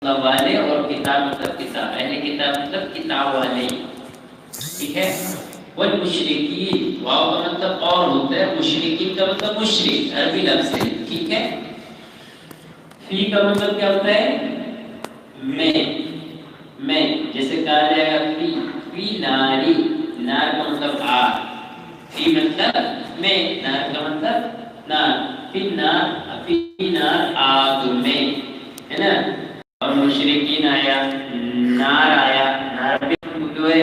والے اور کتاب مطلب کتاب، اہل کتاب مطلب کتاب والے، ٹھیک ہے۔ والمشرکین، واو کا مطلب اور ہوتا ہے، مشرکین کا مطلب مشرک، عربی لفظ ہے، ٹھیک ہے۔ فی کا مطلب کیا ہوتا ہے؟ میں، جیسے کہا جائے گا فی ناری، نار کا مطلب آگ، فی مطلب میں، نار کا مطلب نار، فی نار آگ میں، ہے نا۔ اور مشرکین آیا، نار بھی جو ہے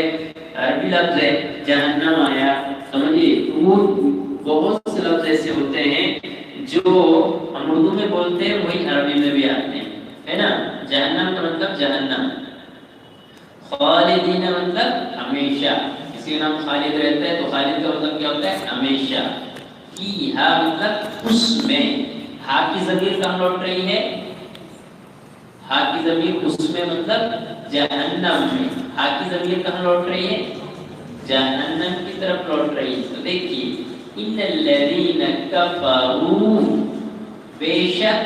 عربی لفظ ہے، جہنم آیا، سمجھیے۔ وہ بہت سے لفظ ایسے ہوتے ہیں جو ہم اردو میں بولتے ہیں وہی عربی میں بھی آتے ہیں، ہے نا۔ جہنم کا مطلب جہنم، خالدین مطلب ہمیشہ، کسی کا نام خالد رہتا ہے تو خالد کا مطلب کیا ہوتا ہے؟ ہمیشہ۔ فیہا مطلب اس میں، ہا کی ضمیر کہاں لوٹ رہی ہے؟ ہا کی ضمیر اس میں مطلب جہنم میں، ہا کی ضمیر کہاں لوٹ رہی ہے؟ جہنم کی طرف لوٹ رہی ہے۔ تو دیکھیے، ان الذین کفروا، بے شک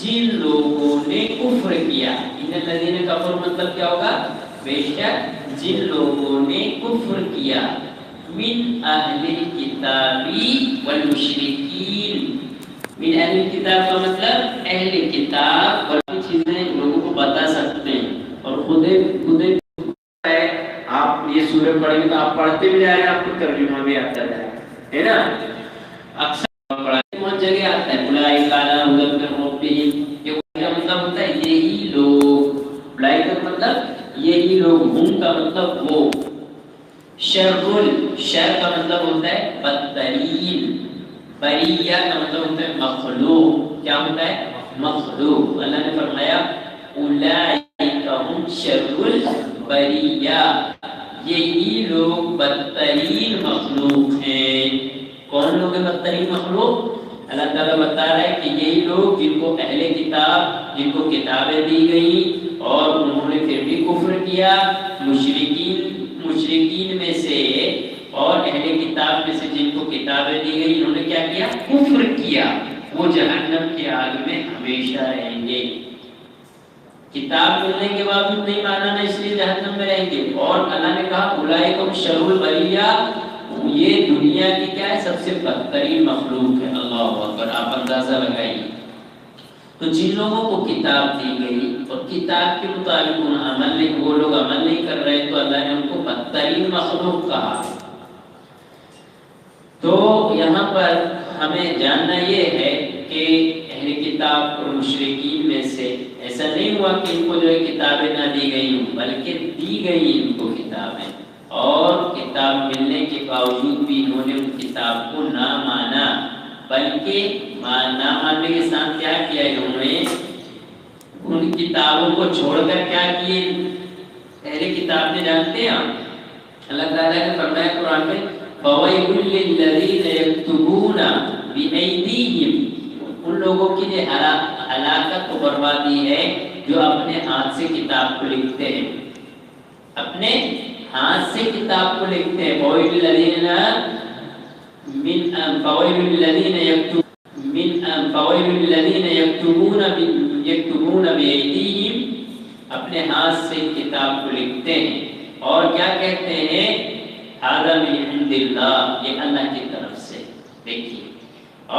جن لوگوں نے کفر کیا، ان الذین کفروا مطلب کیا ہوگا؟ بے شک جن لوگوں نے کفر کیا، من اہل الکتاب والمشرکین، من اہل الکتاب کا مطلب اہل کتاب، اور چیزیں لوگوں کو بتا سکتے ہیں، اور خود آپ یہ سورہ پڑھیں گے تو آپ پڑھتے بھی جائے گا، آپ کو ترجمہ بھی آتا جائے گا، ہے نا۔ اکثر پڑھائی بہت جگہ آتا ہے، اولئک علی ھدی من ربہم، یہ کا مطلب ہوتا ہے یہی لوگ، اولئک کا مطلب یہی لوگ، ہم کا مطلب وہ، شر کا مطلب ہوتا ہے بدترین، بریہ کا مطلب ہوتا ہے مخلوق، کیا ہوتا ہے؟ مخلوق۔ اللہ نے فرمایا اولئک ہم شر البریہ، یہی لوگ بدترین مخلوق ہیں۔ کون لوگ ہیں بدترین مخلوق؟ اللہ تعالیٰ بتا رہا ہے کہ یہی لوگ جن کو اہل کتاب، جن کو کتابیں دی گئی اور انہوں نے پھر بھی کفر کیا، مشرکین میں سے اور اہل کتاب میں سے جن کو کتابیں دی گئی، انہوں نے کیا کیا؟ کفر کیا، وہ جہنم کی آگ میں ہمیشہ رہیں گے۔ کتاب ملنے کے باوجود نہیں مانا نا، اس لیے جہنم میں رہیں گے۔ اور اللہ نے کہا اولئک ہم شر البریہ، یہ دنیا کی کیا ہے؟ سب سے بدترین مخلوق ہے۔ اللہ اکبر، آپ اندازہ لگائیے۔ تو جن لوگوں کو کتاب دی گئی اور کتاب کے مطابق وہ لوگ عمل نہیں کر رہے، تو اللہ نے ان کو بدترین مخلوق کہا۔ تو یہاں پر ہمیں جاننا یہ ہے کہ اہل کتاب اور مشرکین میں سے ایسا نہیں ہوا کہ ان کو جو ہے کتابیں نہ دی گئی ہوں، بلکہ دی گئی ان کو کتابیں، اور کتاب ملنے کے باوجود بھی انہوں نے ان کتاب کو نہ مانا، بلکہ نہ ماننے کے ساتھ کیا کیا انہوں نے؟ ان کتابوں کو چھوڑ کر کیا کیے اہل کتاب نے؟ جانتے ہیں آپ، اللہ تعالیٰ نے فرمایا قرآن میں فَوَيْلٌ لِّلَّذِينَ يَكْتُبُونَ بِأَيْدِيهِمْ، ان لوگوں کی جو ہلاکت و بربادی ہے جو اپنے ہاتھ سے کتاب کو لکھتے ہیں، اپنے ہاتھ سے کتاب کو لکھتے ہیں۔ فَوَيْلٌ لِّلَّذِينَ يَكْتُبُونَ بِأَيْدِيهِمْ، اپنے ہاتھ سے کتاب کو لکھتے ہیں اور کیا کہتے ہیں؟ ھذا من عند اللہ، یہ اللہ کی طرف سے۔ دیکھیے،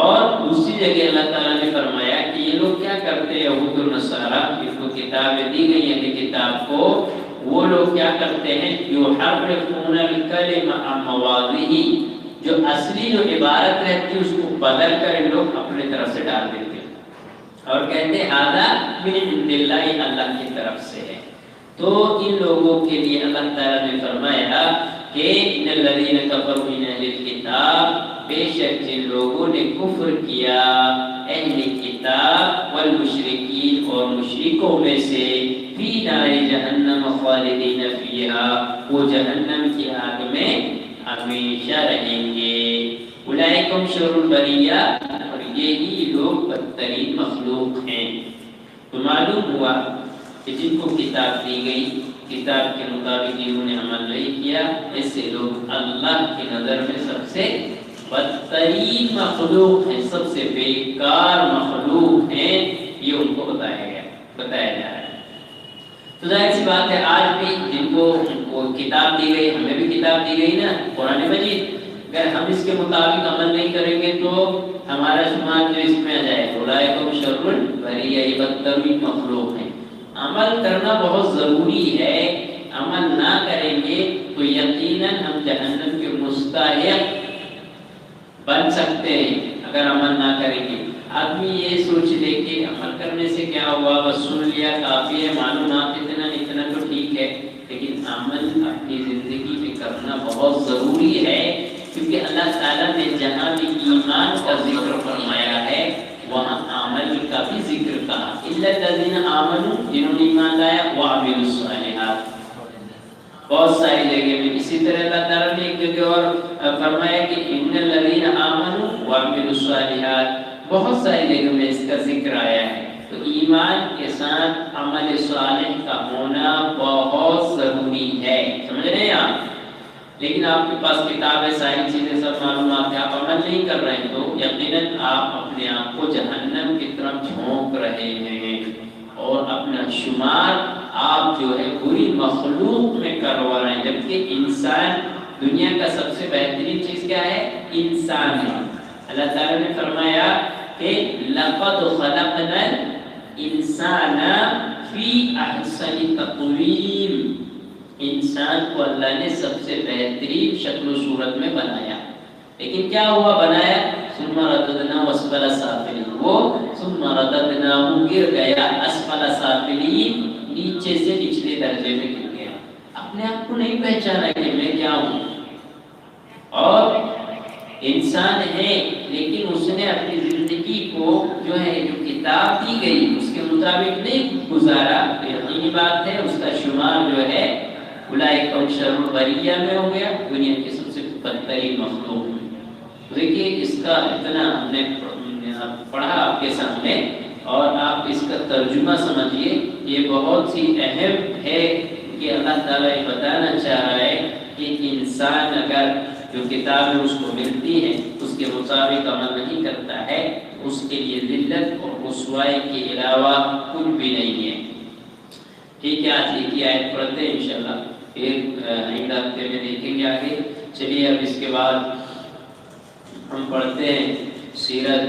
اور دوسری جگہ اللہ تعالیٰ نے فرمایا کہ یہ لوگ کیا کرتے ہیں؟ یہود و نصارہ، جن کو کتابیں دی گئی ہیں کتاب کو، وہ لوگ کیا کرتے ہیں؟ یحرفون الکلم عن مواضعہ، جو اصلی جو عبارت رہتی ہے اس کو بدل کر ان لوگ اپنے طرف سے ڈال دیتے ہیں اور کہتے ہیں ھذا من عند اللہ، یہ اللہ کی طرف سے ہے۔ تو ان لوگوں کے لیے اللہ تعالیٰ نے فرمایا کہ ان الذین کفروا من اہل الکتاب، بے شک جن لوگوں نے کفر کیا اہل کتاب والمشرکین اور مشرکوں میں سے، فی نار جہنم خالدین فیہا، وہ جہنم کی آگ میں ہمیشہ رہیں گے۔ اولئک ہم شر البریہ، اور یہی لوگ بدترین مخلوق ہیں۔ تو معلوم ہوا کہ جن کو کتاب دی گئی، کتاب کے مطابق انہوں نے عمل نہیں کیا، ایسے لوگ اللہ کی نظر میں سب سے بدترین مخلوق ہیں، سب سے بیکار مخلوق ہیں، یہ ان کو بتایا جا رہا ہے۔ تو ظاہر سی بات ہے آج بھی جن کو وہ کتاب دی گئی، ہمیں بھی کتاب دی گئی نا قرآن مجید، اگر ہم اس کے مطابق عمل نہیں کریں گے تو ہمارا شمار جو اس میں آ جائے اولئک شر البریہ، یہ بدترین مخلوق ہیں۔ عمل کرنا بہت ضروری ہے، عمل نہ کریں گے تو یقیناً ہم جہنم کے مستحق بن سکتے ہیں اگر عمل نہ کریں گے۔ آدمی یہ سوچ لے کہ عمل کرنے سے کیا ہوا، بس سن لیا کافی ہے، معلومات اتنا تو ٹھیک ہے، لیکن عمل اپنی زندگی میں کرنا بہت ضروری ہے، کیونکہ اللہ تعالیٰ نے جہاں بھی ایمان کا ذکر فرمایا ہے وہاں عمل کا بھی ذکر کہا، الا الذین آمنوا، جنہوں نے ایمان لایا، وعملوا الصالحات، بہت ساری جگہ میں۔ اسی طرح اللہ تعالیٰ نے ایک جگہ اور فرمایا کہ ان الذین آمنوا وعملوا الصالحات، بہت ساری جگہ میں اس کا ذکر آیا ہے۔ تو ایمان کے ساتھ عمل صالح کا ہونا بہت ضروری ہے، سمجھ رہے ہیں آپ؟ لیکن آپ کے پاس کتاب ہے، ساری چیزیں سب معلومات ہیں، آپ عمل نہیں کر رہے ہیں تو یقیناً آپ اپنے آپ کو جہنم کی طرف جھونک رہے ہیں، اور اپنا شمار آپ جو ہے بری مخلوق میں کروا رہے ہیں، جبکہ انسان دنیا کا سب سے بہترین چیز کیا ہے؟ انسان ہے۔ اللہ تعالیٰ نے فرمایا کہ لَقَدْ خَلَقْنَا الْإِنسَانَ فِي أَحْسَنِ تَقْوِيمٍ، انسان کو اللہ نے سب سے بہترین شکل و صورت میں بنایا، لیکن کیا ہوا؟ بنایا ثم رددناه اسفل سافلین، وہ ثم رددناه گر گیا اسفل سافلین، نیچے سے نچلے درجے میں گر گیا، اپنے آپ کو نہیں پہچانا کہ میں کیا ہوں، اور انسان ہے لیکن اس نے اپنی زندگی کو جو ہے جو کتاب دی گئی اس کے مطابق نہیں گزارا، یقینی بات ہے اس کا شمار جو ہے اولئک شر البریہ میں ہو گیا، دنیا کی سب سے بدترین مخلوق میں۔ دیکھیے اس کا اتنا ہم نے پڑھا آپ کے سامنے، اور آپ اس کا ترجمہ سمجھیے، یہ بہت سی اہم ہے کہ اللہ تعالیٰ یہ بتانا چاہ رہا ہے کہ انسان اگر جو کتابیں اس کو ملتی ہیں اس کے مطابق عمل نہیں کرتا ہے، اس کے لیے ذلت اور رسوائی کے علاوہ کچھ بھی نہیں ہے۔ ٹھیک ہے، آج ایک ہی آیت پڑھتے ہیں انشاءاللہ، پھر آئندہ ہفتے میں دیکھیں گے آگے۔ چلیے اب اس کے بعد ہم پڑھتے ہیں سیرت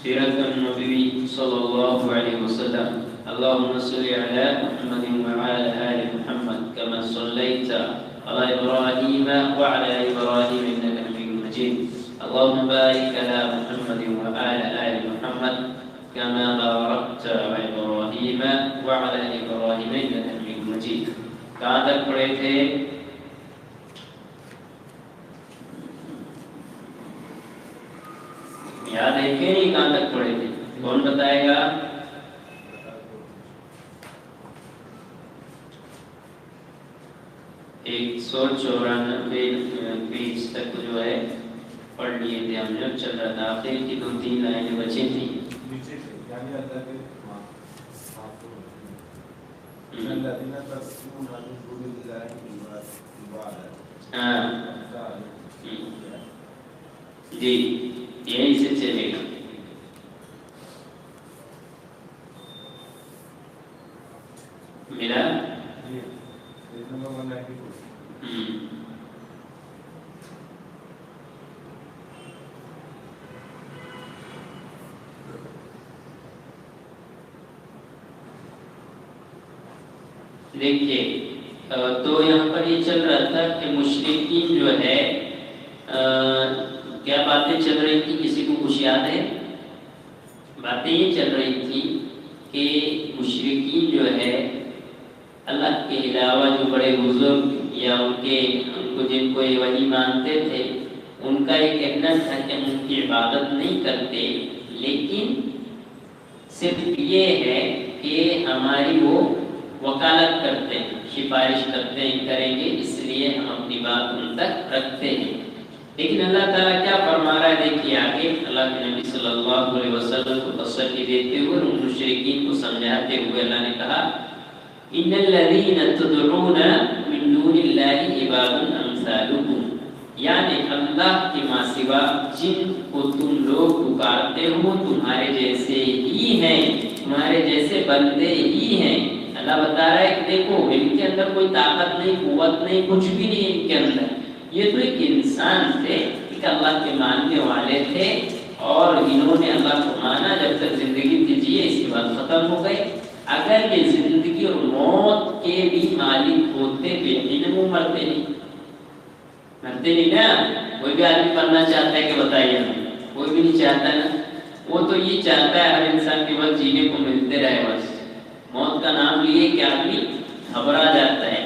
النبی صلی اللہ علیہ وسلم۔ اللہم صلی علی محمد وعلی آل محمد کما صلیت علی ابراہیم وعلی ابراہیم انک حمید مجید، اللہم بارک علی محمد وعلی آل محمد کما بارکت علی ابراہیم وعلی ابراہیم انک حمید مجید۔ کہاں تک پڑھے تھے؟ یاد ہے کہ نہیں؟ کہاں تک پڑھے تھے؟ کون بتائے گا؟ ایک 194 پیج تک جو ہے پڑھ لیے تھے ہم نے، چل رہا تھا، آخر کی 2-3 لائنیں بچی تھیں۔ جی یہیں سے چلے گا۔ ملا؟ دیکھیے تو یہاں پر یہ چل رہا تھا کہ مشرکین جو ہے کیا باتیں چل رہی تھی، کسی کو کچھ یاد ہے؟ باتیں یہ چل رہی تھی کہ مشرکین جو ہے اللہ کے علاوہ جو بڑے بزرگ یا ان کو جن کو یہ ولی مانتے تھے، ان کا یہ کہنا تھا کہ ہم ان کی عبادت نہیں کرتے، لیکن صرف یہ ہے کہ ہماری وہ وکالت کرتے ہیں، سفارش کرتے ہیں، کریں گے، اس لیے ہم اپنی بات ان تک رکھتے ہیں۔ لیکن اللہ تعالیٰ کیا فرما رہا ہے؟ دیکھیے آگے اللہ کے نبی صلی اللہ علیہ وسلم کو تسلی دیتے ہوئے ان مشرکین کو سمجھاتے ہوئے اللہ نے کہا ان الذین تدعون من دون اللہ عباد امثالکم، یعنی اللہ کے ماں سوا جن کو تم لوگ پکارتے ہو تمہارے جیسے ہی ہیں، تمہارے جیسے بندے ہی ہیں۔ اللہ بتا رہا ہے کہ دیکھو ان کے اندر کوئی طاقت نہیں، قوت نہیں، کچھ بھی نہیں ان کے اندر، یہ تو ایک انسان تھے، ایک اللہ کے ماننے والے تھے، اور انہوں نے اللہ کو مانا، جب تک زندگی تھی جیے، اس کے بعد ختم ہو گئے۔ اگر یہ زندگی اور موت کے بھی مالک ہوتے تو یقیناً وہ مرتے نہیں نا۔ کوئی بھی آدمی مرنا چاہتا ہے کہ بتائیے ہمیں؟ کوئی بھی نہیں چاہتا نا۔ وہ تو یہ چاہتا ہے ہر انسان کے وقت جینے کو ملتے رہے، بس موت کا نام لیے کہ آدمی گھبرا جاتا ہے۔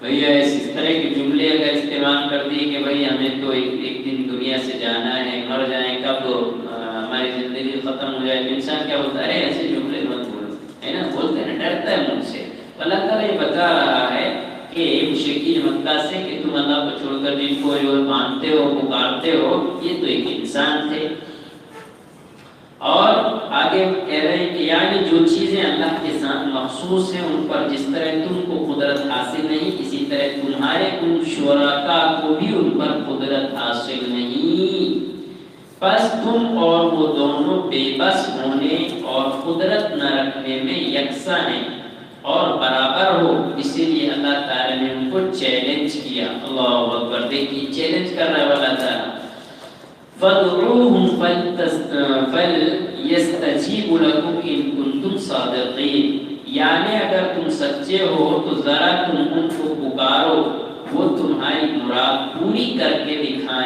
بھئی اس طرح کے جملے اگر استعمال کر دیے کہ بھئی ہمیں تو ایک دن دنیا سے جانا ہے، مر جائیں، کب ہماری زندگی ختم ہو جائے، تو انسان کیا ہوتا ہے؟ ایسے جملے مت بولو، ہے نا، بولتے ہیں، ڈرتا ہے مجھ سے۔ اللہ تعالیٰ یہ بتا رہا ہے کہ مشرکین مکہ سے کہ تم اللہ کو چھوڑ کر جن کو جو مانتے ہو، پکارتے ہو، یہ تو ایک انسان تھے۔ اور آگے کہہ رہے ہیں کہ یعنی جو چیزیں اللہ کے ساتھ مخصوص ہیں ان پر جس طرح تم کو قدرت حاصل نہیں، اسی طرح تمہارے ان شرکاء کو بھی ان پر قدرت حاصل نہیں، پس تم اور وہ دونوں بے بس ہونے اور قدرت نہ رکھنے میں یکساں ہیں اور برابر ہو۔ اسی لیے اللہ تعالی نے ان کو چیلنج کیا۔ اللہ اکبر، دیکھیے چیلنج کر رہا ہے اللہ تعالیٰ، فَادْعُوهُمْ فَلْيَسْتَجِيبُوا لَكُمْ إِن كُنتُمْ صَادِقِينَ، یعنی اگر تم سچے ہو تو ذرا تم ان کو پکارو، وہ تمہاری مراد پوری کر کے دکھا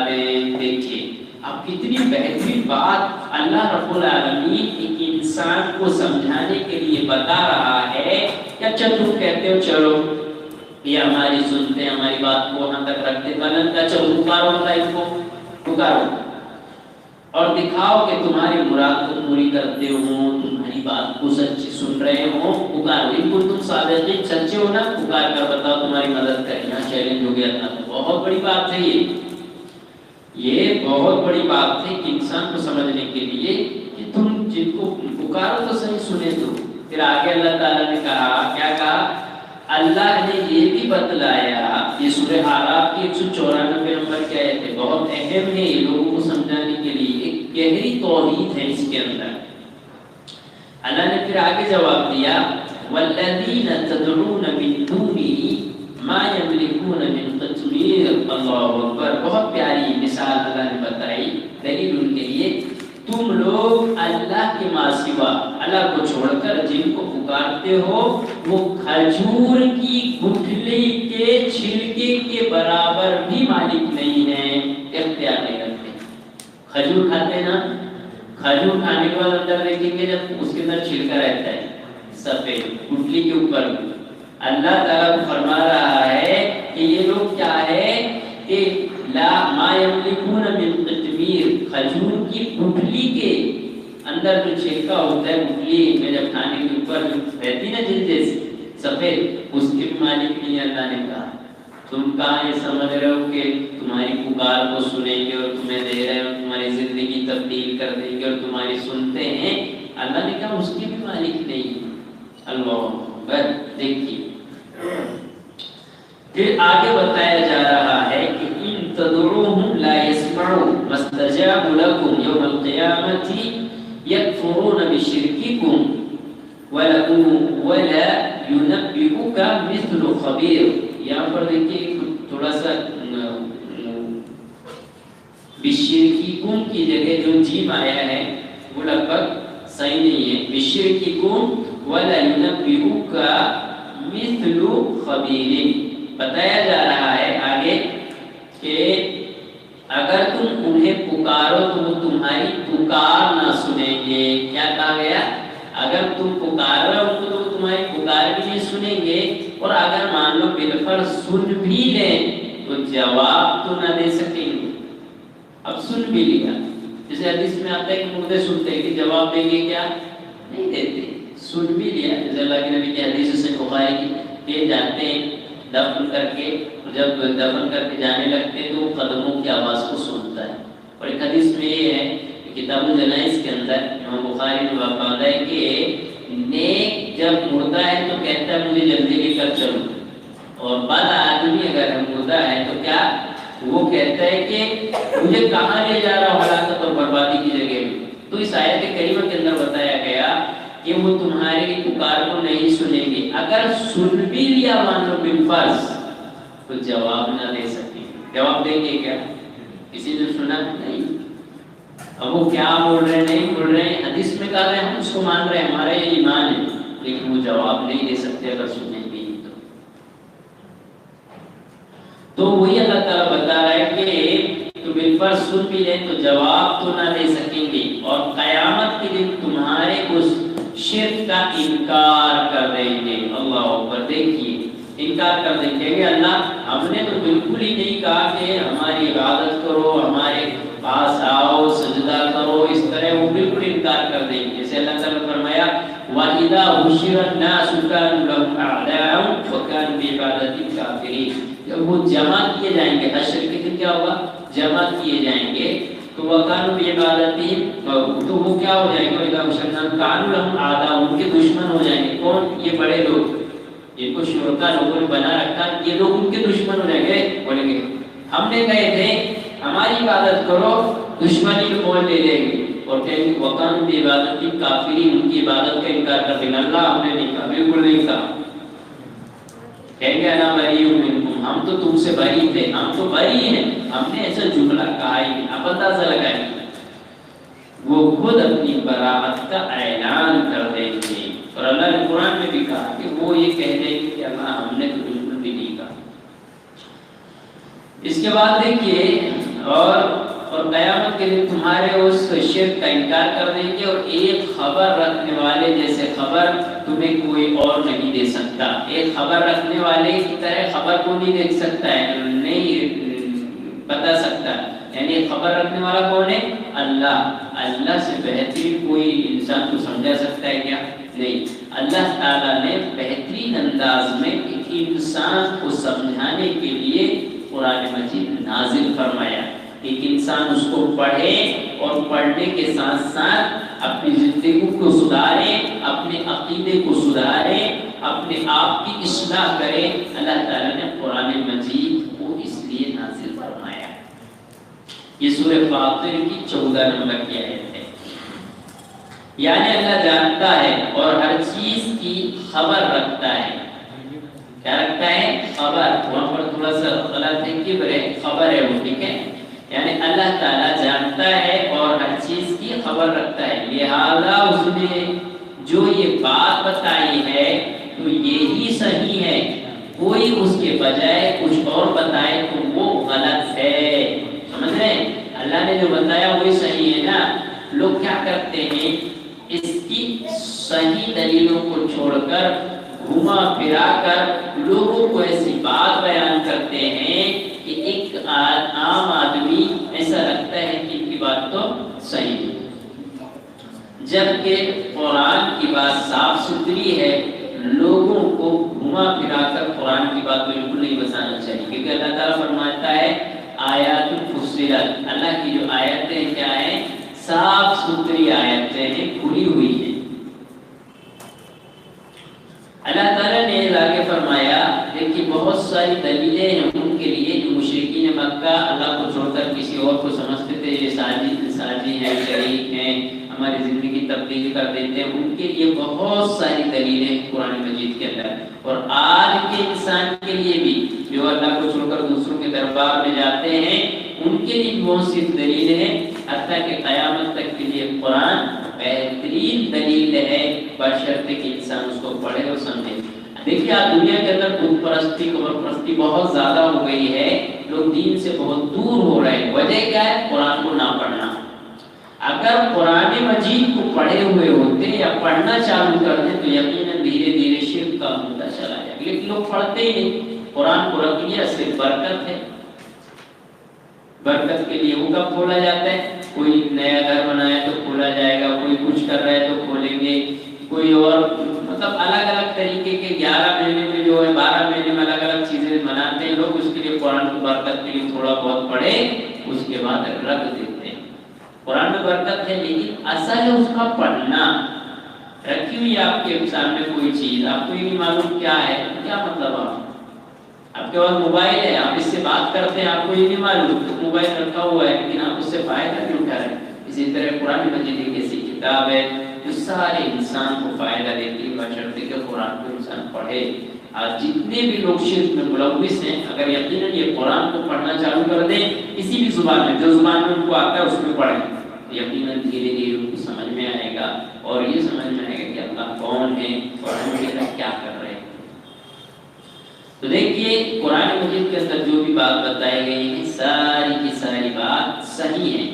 دیں۔ دیکھیے اب کتنی بہترین بات اللہ رب العالمین ایک انسان کو سمجھانے کے لیے بتا رہا ہے کہ اچھا تم کہتے ہو چلو یہ ہماری سنتے ہیں، ہماری بات کو وہاں تک رکھتے، بلند کا چلو پکارو، ان کو پکارو اور دکھاؤ کہ تمہاری مراد کو پوری کرتے ہو، تمہاری بات کو سچی سن رہے ہو، پکارو، ان کو تم صادقین سچے ہو نا، پکار کر بتاؤ تمہاری مدد کریں۔ یہاں چیلنج ہو گیا تھا، بہت بڑی بات ہے یہ بہت بڑی بات ہے کہ انسان کو سمجھنے کے لیے کہ تم جن کو پکارو تو صحیح سنے تو۔ پھر آگے اللہ تعالیٰ نے کہا، کیا کہا؟ اللہ نے یہ بھی بتلایا، یہ سورہ اعراف کی 194 نمبر کی آیت ہے، بہت اہم ہے یہ لوگوں کو سمجھانے کے لیے، ایک گہری توحید ہے اس کے اندر۔ اللہ نے پھر آگے جواب دیا، وَالَّذِينَ تَدْعُونَ مِن دُونِهِ مَا يَمْلِكُونَ مِن قِطْمِيرٍ۔ اللہ اکبر، بہت پیاری مثال اللہ نے بتائی، دلیل ان کے لیے، تم لوگ اللہ کے ماں سوا، اللہ کو چھوڑ کر جن کو پکارتے ہو، وہ کھجور کی گٹھلی کے چھلکے کے برابر بھی مالک نہیں ہیں، اختیار نہیں رکھتے۔ کھجور کھاتے ہیں نا، کھجور کھانے کے بعد اندر دیکھیں گے جب اس کے اندر چھلکا رہتا ہے سفید، گٹھلی کے اوپر، اللہ تعالیٰ کو فرما رہا ہے کہ یہ لوگ کیا ہے کہ لا ما یملکون من قطمیر، کھجور کی گٹھلی کے اندر جو چھلکا ہوتا ہے گٹھلی میں جب کھانے کے اوپر جو رہتی نا جلد جیسے سفید، اس کے مالک نہیں اللہ نے کہا۔ تم کہاں یہ سمجھ رہے ہو کہ تمہاری پکار کو سنیں گے اور تمہیں دے رہے ہیں، تمہاری زندگی تبدیل کر دیں گے اور تمہاری سنتے ہیں؟ اللہ نے کہا اس کے بھی مالک نہیں۔ اللہ اکبر، دیکھیے پھر آگے بتایا جا رہا ہے کہ ان تدعوهم لا يسمعوا ما استجابوا لكم يوم القيامة يكفرون بشرككم ولا ينبئك مثل خبير۔ یہاں پر دیکھیے تھوڑا سا بشرککم کی جگہ جو جیم آیا ہے وہ لگ بھگ صحیح نہیں ہے، بشرککم ولا ينبئك مثل خبیر۔ بتایا جا رہا ہے آگے کہ اگر تم انہیں پکارو تو وہ تمہاری پکار نہ سنیں گے۔ کیا کہا گیا؟ اگر تم پکار رہے ہو تو وہ تمہاری پکار بھی نہیں سنیں گے، اور اگر مان لو بالفرض سن بھی لیں تو جواب تو نہ دے سکیں گے۔ اب سن بھی لیا، جیسے حدیث میں آتا ہے کہ مردے سنتے ہیں کہ جواب دیں گے کیا؟ نہیں دیتے۔ سن بھی لیا، جیسے اللہ کے نبی کی حدیث سے بخاری کی جاتے ہیں دفن کر کے، جب دفن کر کے جانے لگتے تو قدموں کی آواز کو سنتا ہے۔ اور ایک حدیث میں یہ ہے کہ کتاب الجنائز کے اندر امام بخاری نے باندھا ہے کہ نیک جب مردہ ہے تو کہتا ہے مجھے جلدی لے کر چلو، اور بد آدمی اگر مردہ ہے تو کیا وہ کہتا ہے کہ مجھے کہاں لے جا رہا ہو، ہلاکت اور بربادی کی جگہ میں۔ تو اس آیت کریمہ کے اندر بتایا گیا کہ وہ تمہاری پکار کو نہیں سنیں گے، اگر سن بھی لیا مان لو بالفرض تو جواب نہ دے سکیں گے۔ جواب دیں گے کیا؟ کسی نے سنا نہیں، اب وہ کیا بول رہے ہیں نہیں بول رہے ہیں، حدیث میں کہا رہے ہیں ہم اس کو مان رہے ہیں، ہمارا یہ ایمان ہے، لیکن وہ جواب نہیں دے سکتے اگر سنیں گے تو وہی اللہ تعالیٰ بتا رہا ہے کہ تو بالفرض سن بھی لیں تو جواب تو نہ دے سکیں گے، اور قیامت کے دن تمہارے اس شرک کا انکار کر دیں گے۔ اللہ اکبر، دیکھیے انکار کر دیں گے کہ اللہ ہم نے تو بالکل ہی نہیں کہا کہ ہماری عبادت کرو، ہمارے پاس آؤ، سجدہ کرو، اس طرح وہ بالکل انکار کر دیں گے۔ جیسے اللہ تعالیٰ نے فرمایا وَإِذَا حُشِرَ النَّاسُ كَانُوا لَهُمْ أَعْدَاءً وَكَانُوا بِعِبَادَتِهِمْ كَافِرِينَ۔ جب وہ جمع کیے جائیں گے، حشر کے دن کیا ہوگا؟ جمع کیے جائیں گے تو وَكَانُوا بِعِبَادَتِهِمْ، تو وہ کیا ہو جائیں گے؟ وَإِذَا حُشِرَ النَّاسُ كَانُوا لَهُمْ أَعْدَاءً، ان کے دشمن ہو جائیں گے۔ کون؟ یہ بڑے لوگ، جن کو شرکا لوگوں نے بنا رکھا، یہ لوگ ان کے دشمن ہو جائیں گے، بولیں گے ہم نے کہے تھے ہماری عبادت کرو، دشمنی کو مول لے لیں گے اور کہیں گے وَكَانُوا بِعِبَادَتِهِمْ كَافِرِينَ، ان کی عبادت کا انکار کر دیں گے، اللہ ہم نے نہیں کہا، بالکل نہیں کہا، کہیں گے انا بری منکم، ہم تو تم سے بری تھے، ہم تو بری ہیں، ہم نے ایسا جملہ کہا ہی نہیں۔ اب اندازہ لگائیں وہ خود اپنی براءت کا اعلان کر دیں گے، اور اللہ نے قرآن میں بھی کہا کہ وہ یہ کہہ دیں گے کہ اللہ ہم نے تو بالکل بھی نہیں کہا۔ اس کے بعد دیکھیے اور قیامت کے دن تمہارے اس شرک کا انکار کر دیں گے، اور ایک خبر رکھنے والے جیسے خبر تمہیں کوئی اور نہیں دے سکتا۔ ایک خبر رکھنے والے کی طرح خبر کو نہیں دیکھ سکتا ہے، نہیں بتا سکتا، یعنی خبر رکھنے والا کون ہے؟ اللہ۔ اللہ سے بہترین کوئی انسان کو سمجھا سکتا ہے کیا؟ نہیں۔ اللہ تعالیٰ نے بہترین انداز میں ایک انسان کو سمجھانے کے لیے قرآن مجید نازل فرمایا، ایک انسان اس کو پڑھے اور پڑھنے کے ساتھ ساتھ اپنی زندگی کو سدھارے، اپنے عقیدے کو سدھارے، اپنے آپ کی اصلاح کرے۔ اللہ تعالیٰ نے قرآن مجید کو اس لیے نازل فرمایا۔ یہ سورہ فاطر کی 14 نمبر کی آیت ہے۔ یعنی اللہ جانتا ہے اور ہر چیز کی خبر رکھتا ہے۔ کیا رکھتا ہے؟ خبر۔ وہاں پر تھوڑا سا غلط ہے، کبر ہے، خبر ہے وہ، ٹھیک ہے؟ یعنی اللہ تعالیٰ جانتا ہے اور ہر چیز کی خبر رکھتا ہے، لہذا اس نے جو یہ بات بتائی ہے تو یہی صحیح ہے، کوئی اس کے بجائے کچھ اور بتائے تو وہ غلط ہے۔ سمجھ رہے ہیں؟ اللہ نے جو بتایا وہی صحیح ہے نا۔ لوگ کیا کرتے ہیں، اس کی صحیح دلیلوں کو چھوڑ کر گھما پھرا کر لوگوں کو ایسی بات بیان کرتے ہیں کہ ایک عام آدمی ایسا لگتا ہے کہ ان کی بات تو صحیح ہے، جبکہ قرآن کی بات صاف ستھری ہے۔ لوگوں کو گھما پھرا کر قرآن کی بات بالکل نہیں بتانا چاہیے، کیونکہ اللہ تعالیٰ فرماتا ہے آیات فصلت، اللہ کی جو آیتیں کیا ہیں؟ صاف ستھری آیتیں ہیں، کھلی ہوئی ہیں۔ اللہ تعالیٰ نے آگے فرمایا، دیکھیے بہت ساری دلیلیں ہیں ان کے لیے جو مشرکین مکہ اللہ کو چھوڑ کر کسی اور کو سمجھتے تھے، یہ ساجی ہیں، شریک ہیں، ہماری زندگی تبدیل کر دیتے ہیں، ان کے لیے بہت ساری دلیلیں قرآن مجید کے اندر، اور آج کے انسان کے لیے بھی جو اللہ کو چھوڑ کر دوسروں کے دربار میں جاتے ہیں ان کے لیے بہت سی دلیلیں ہیں، حتیٰ کہ قیامت تک کے لیے قرآن بہترین دلیل ہے، بشرطے کہ انسان اس کو پڑھے اور سمجھے۔ دیکھیے آج دنیا کے اندر بت پرستی، قبر پرستی بہت زیادہ ہو گئی ہے، لوگ دین سے بہت دور ہو رہے ہیں۔ وجہ کیا ہے؟ قرآن کو نہ پڑھنا۔ اگر قرآن مجید کو پڑھے ہوئے ہوتے یا پڑھنا چالو کر دیں تو یقیناً دھیرے دھیرے شرک کم ہوتا چلا جائے، لیکن لوگ پڑھتے ہی نہیں۔ قرآن کو رکھ لیا صرف برکت ہے، برکت کے لیے وہ کب کھولا جاتا ہے؟ کوئی نیا گھر بنایا تو کھولا جائے گا، کوئی کچھ کر رہا ہے تو کھولیں گے، کوئی اور مطلب الگ الگ طریقے کے 11 مہینے میں جو ہے 12 مہینے میں الگ الگ چیزیں مناتے ہیں لوگ، اس کے لیے قرآن کو برکت کے لیے تھوڑا بہت پڑھے اس کے بعد رکھ دیتے ہیں۔ قرآن میں برکت ہے لیکن اصل ہے اس کا پڑھنا۔ رکھی ہوئی آپ کے سامنے کوئی چیز، آپ کو یہ نہیں معلوم کیا ہے، کیا مطلب آپ کے پاس موبائل ہے، آپ اس سے بات کرتے ہیں، آپ کو یہ نہیں معلوم کہ موبائل رکھا ہوا ہے لیکن آپ اس سے فائدہ نہیں اٹھا رہے ہیں۔ اسی طرح قرآن مجید ایک ایسی کتاب ہے جو سارے انسان کو فائدہ دیتی ہے بشرطے کہ قرآن کو انسان پڑھے. آج جتنے بھی لوگ شرک میں ملوث ہیں اگر یقیناً یہ قرآن کو پڑھنا چالو کر دیں کسی بھی زبان میں جو زبان میں ان کو آتا ہے اس میں پڑھیں تو یقیناً دھیرے دھیرے ان کو سمجھ میں آئے گا اور یہ سمجھ میں آئے گا کہ اللہ کون ہے اور ہم کے ساتھ کیا کر رہے ہیں. تو دیکھیے قرآن مجید کے اندر جو بھی بات بتائی گئی ہے ساری کی ساری بات صحیح ہے.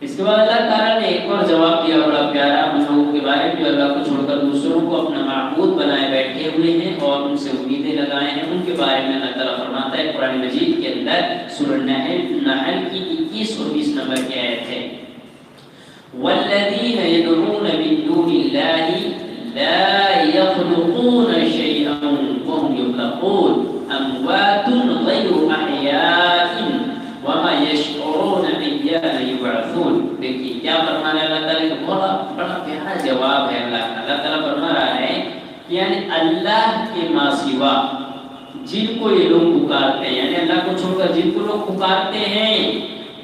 اس کے بعد اللہ تعالیٰ نے ایک اور جواب دیا بڑا پیارا ان لوگوں کے بارے میں جو اللہ کو چھوڑ کر دوسروں کو اپنا معبود بنائے بیٹھے ہوئے ہیں اور ان سے امیدیں لگائے ہیں. ان کے بارے میں اللہ تعالیٰ فرماتا ہے قرآن مجید کے اندر سورہ نحل کی 21 اور 20 نمبر کی آیت ہے والذین یدعون من دون اللہ لا یخلقون شیئا وهم یخلقون اموات غیر احیاء وما یشعرون ایان یبعثون. دیکھیے کیا فرمانا ہے اللہ تعالیٰ کا بڑا پیارا جواب ہے. اللہ تعالیٰ فرما رہا ہے یعنی اللہ کے ماں سوا جن کو یہ لوگ پکارتے ہیں یعنی اللہ کو چھوڑ کر جن کو لوگ پکارتے ہیں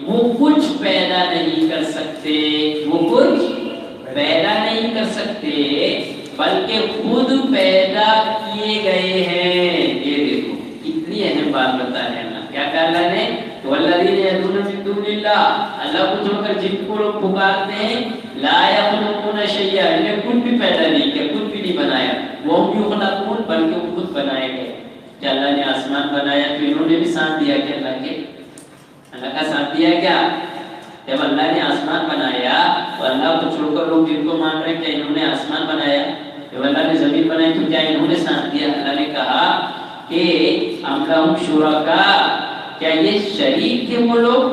وہ کچھ پیدا نہیں کر سکتے وہ کچھ پیدا نہیں کر سکتے بلکہ خود پیدا کیے گئے ہیں. یہ دیکھو کتنی اہم بات بتا رہے ہیں اللہ. کیا کہا اللہ نے والذین یدعون من دون اللہ اللہ کو چھوڑ کر جن کو لوگ پکارتے ہیں لا یخلقون شیئا انہیں کچھ بھی پیدا نہیں کیا کچھ بھی نہیں بنایا وهم یخلقون بلکہ وہ خود بنائے گئے. کہ اللہ نے آسمان بنایا تو انہوں نے بھی ساتھ دیا کہ اللہ کا ساتھ دیا کیا جب اللہ نے آسمان بنایا تو اللہ کو چھوڑ کر لوگ جن کو مان رہے کہ انہوں نے آسمان بنایا جب اللہ نے زمین بنائی تو کیا انہوں نے ساتھ دیا. اللہ نے کہا کہ ام لہم شرکاء کیا یہ شریک تھے وہ لوگ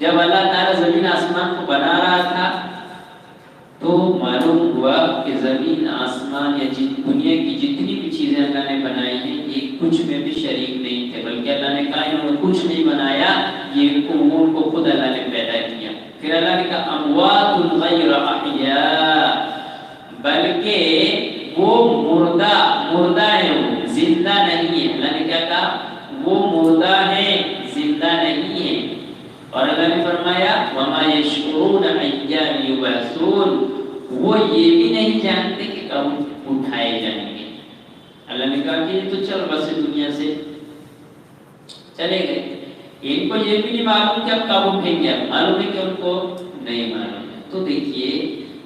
جب اللہ تعالیٰ زمین آسمان کو بنا رہا تھا تو معلوم ہوا کہ زمین آسمان یا دنیا کی جتنی بھی چیزیں اللہ نے بنائی ہیں یہ کچھ میں بھی شریک نہیں تھے بلکہ اللہ نے کہا انہوں نے کچھ نہیں بنایا یہ ان کو خود اللہ نے پیدا کیا. پھر اللہ نے کہا اموات غیر احیاء بلکہ وہ مردہ ہیں وہ زندہ نہیں ہے. اللہ نے کیا کہا وہ مردہ ہیں زندہ نہیں ہے. اور اللہ نے فرمایا وما یشعرون ایان یبعثون وہ یہ بھی نہیں جانتے کہ کب اٹھائے جائیں گے. اللہ نے کہا کہ یہ تو چل بس دنیا سے چلے گئے ان کو یہ بھی نہیں معلوم کہ اب کب اٹھیں گے معلوم ہے کہ ان کو نہیں معلوم ہے. تو دیکھیے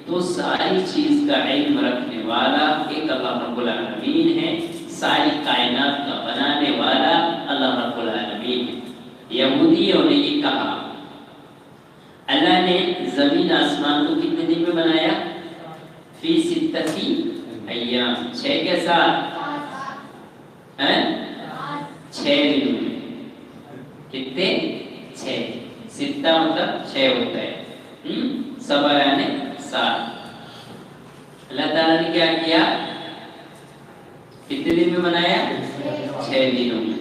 تو ساری چیز کا علم رکھنے والا ایک اللہ رب العالمین ہے. ساری کائنات کا بنانے والا اللہ رب العالمین ہے. یہودیوں نے یہ کہا اللہ نے زمین آسمان کو کتنے دن میں بنایا فی ستتی ایام 6 کے ساتھ 6 دن میں کتنے 6 ستہ مطلب 6 ہوتا ہے سبا یعنی 7. اللہ تعالیٰ نے کیا کیا کتنے دن میں بنایا 6 دنوں میں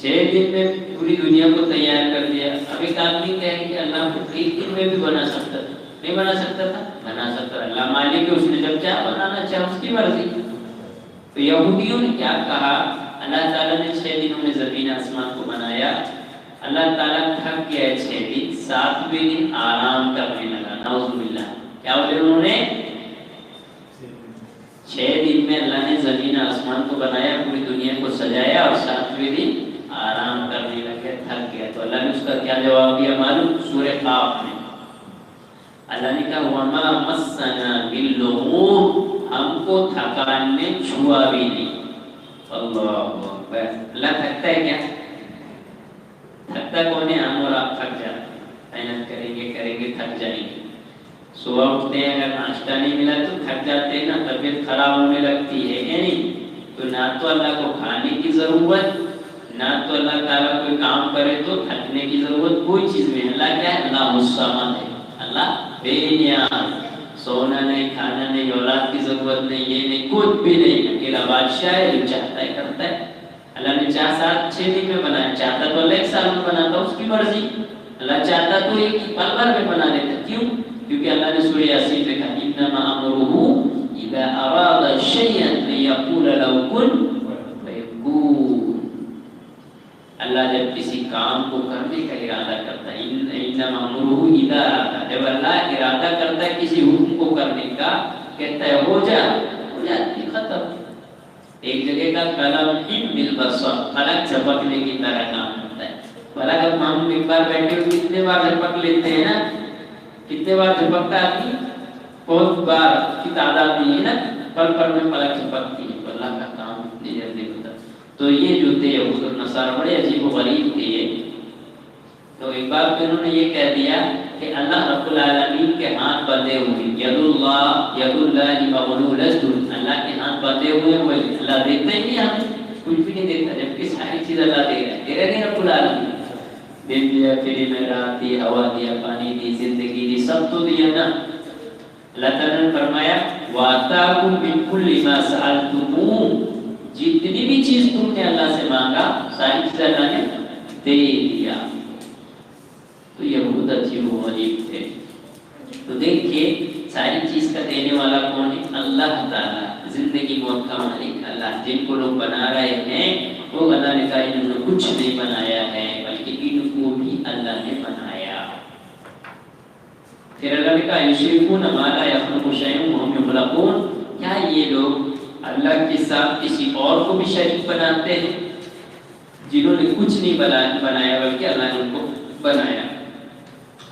6 دن میں پوری دنیا کو تیار کر دیا. اب ایک آدمی کہے کہ اللہ کو 1 دن میں بھی بنا سکتا تھا نہیں بنا سکتا تھا بنا سکتا. اللہ مالک ہے اس نے جب چاہا بنانا چاہا اس کی مرضی. تو یہودیوں نے کیا کہا اللہ تعالیٰ نے 6 دنوں میں زمین آسمان کو بنایا. اللہ تعالیٰ تھک گیا 6 دن 7ویں دن آرام کرنے لگا. نعوذ باللہ. کیا بولے انہوں نے 6 دن میں اللہ نے زمین آسمان کو بنایا پوری دنیا کو سجایا اور 7ویں دن آرام کرنے لگے تھک گیا. تو اللہ نے اس کا کیا جواب دیا معلوم سورہ قاف میں اللہ نے کہا وما مسنا باللغوب ہم کو تھکان نے چھوا بھی نہیں. اللہ اکبر. اللہ تھکتا ہے کیا تھکتا کون ہے ہم اور آپ تھک جاتے محنت کریں گے تھک جائیں گے. صبح اٹھتے ہیں اگر ناشتہ نہیں ملا تو تھک جاتے ہیں نا طبیعت خراب ہونے لگتی ہے نہیں. تو نہ تو اللہ کو کھانے کی ضرورت نہ تو اللہ تعالیٰ کوئی کام کرے تو تھکنے کی ضرورت کوئی چیز میں. اللہ کیا ہے اللہ الصمد ہے. اللہ بے نیاز سونا نہیں کھانا نہیں اولاد کی ضرورت نہیں یہ نہیں کچھ بھی نہیں. اکیلا بادشاہ ہے جو چاہتا ہے کرتا ہے. اللہ نے چاہا 6 دن میں بنایا چاہتا تو اللہ 1 سال میں بناتا اس کی مرضی. اللہ چاہتا تو ایک پل بھر میں بنا لیتا. کیوں کیونکہ اللہ نے سورہ یاسین میں کہا انما امرہ اذا اراد شیئا لیقول له کن فیکون. اللہ جب کسی کام کو کرنے کا ارادہ کرتا ہے انما امرہ اذا اراد جب کرتا ہے کسی حکم کو کرنے کا، کہتا ہے ہو جاتی ختم۔ ایک جگہ کا قلم بالبصر، قلم جھپکنے کی طرح کام ہوتا ہے۔ بھلا جب ہم ایک بار بیٹھے ہو کتنے بار جھپک لیتے ہیں نا، کتنے بار جھپکتا ہے آدمی، بہت بار کی تعداد نہیں ہے نا، پل پل میں پلک جھپکتی ہے، اللہ کا کام اتنی جلدی ہوتا۔ تو یہ جو تھے یہود اور نصارہ بڑے عجیب و غریب تھے یہ۔ تو ایک بار پھر انہوں نے یہ کہہ دیا کہ اللہ رب العالمین کے ہاتھ بندھے ہوئے، ید اللہ مغلولۃ، اللہ کے ہاتھ بندھے ہوئے، وہ اللہ دیتا ہی نہیں، ہمیں کچھ بھی نہیں دیتا، جبکہ ساری چیز اللہ دے رہا ہے، دے رہے رب العالمین، دن دیا، پھر میں رات دی، ہوا دیا، پانی دی، زندگی دی، سب تو دیا نا۔ اللہ تعالیٰ نے فرمایا وَآتَاكُم مِّن كُلِّ مَا سَأَلْتُمُوهُ، جتنی بھی چیز تم نے اللہ سے مانگا ساری چیز اللہ نے دے دیا۔ تو یہود عجیب و غریب تھے۔ تو دیکھیے ساری چیز کا دینے والا کون ہے؟ اللہ تعالیٰ، زندگی موت کا مالک اللہ۔ جن کو لوگ بنا رہے ہیں وہ اللہ نے کہا انہوں نے کچھ نہیں بنایا ہے، بلکہ ان کو بھی اللہ نے بنایا۔ پھر اللہ نے کہا یشرکون ما لا یخلق شیئا وهم یخلقون، کیا یہ لوگ اللہ کے ساتھ کسی اور کو بھی شریک بناتے ہیں جنہوں نے کچھ نہیں بنایا بلکہ اللہ نے ان کو بنایا۔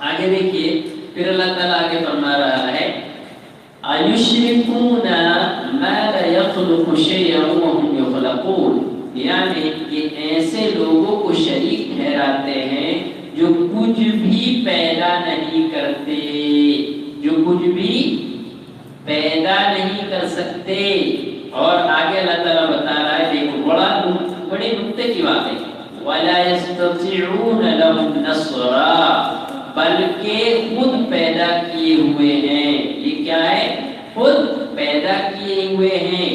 آگے دیکھیے پھر اللہ تعالیٰ آگے فرما رہا ہے ایشرکون ما لا یخلق شیئا وهم یخلقون، یعنی یہ ایسے لوگوں کو شریک ٹھہراتے ہیں جو کچھ بھی پیدا نہیں کرتے، جو کچھ بھی پیدا نہیں کر سکتے۔ اور آگے اللہ تعالیٰ بتا رہا ہے، دیکھو بڑے نقطے کی بات ہے، وَلَا يَسْتَطِيعُونَ لَهُمْ نَصْرًا، بلکہ خود پیدا کیے ہوئے ہیں۔ یہ کیا ہے؟ خود پیدا کیے ہوئے ہیں،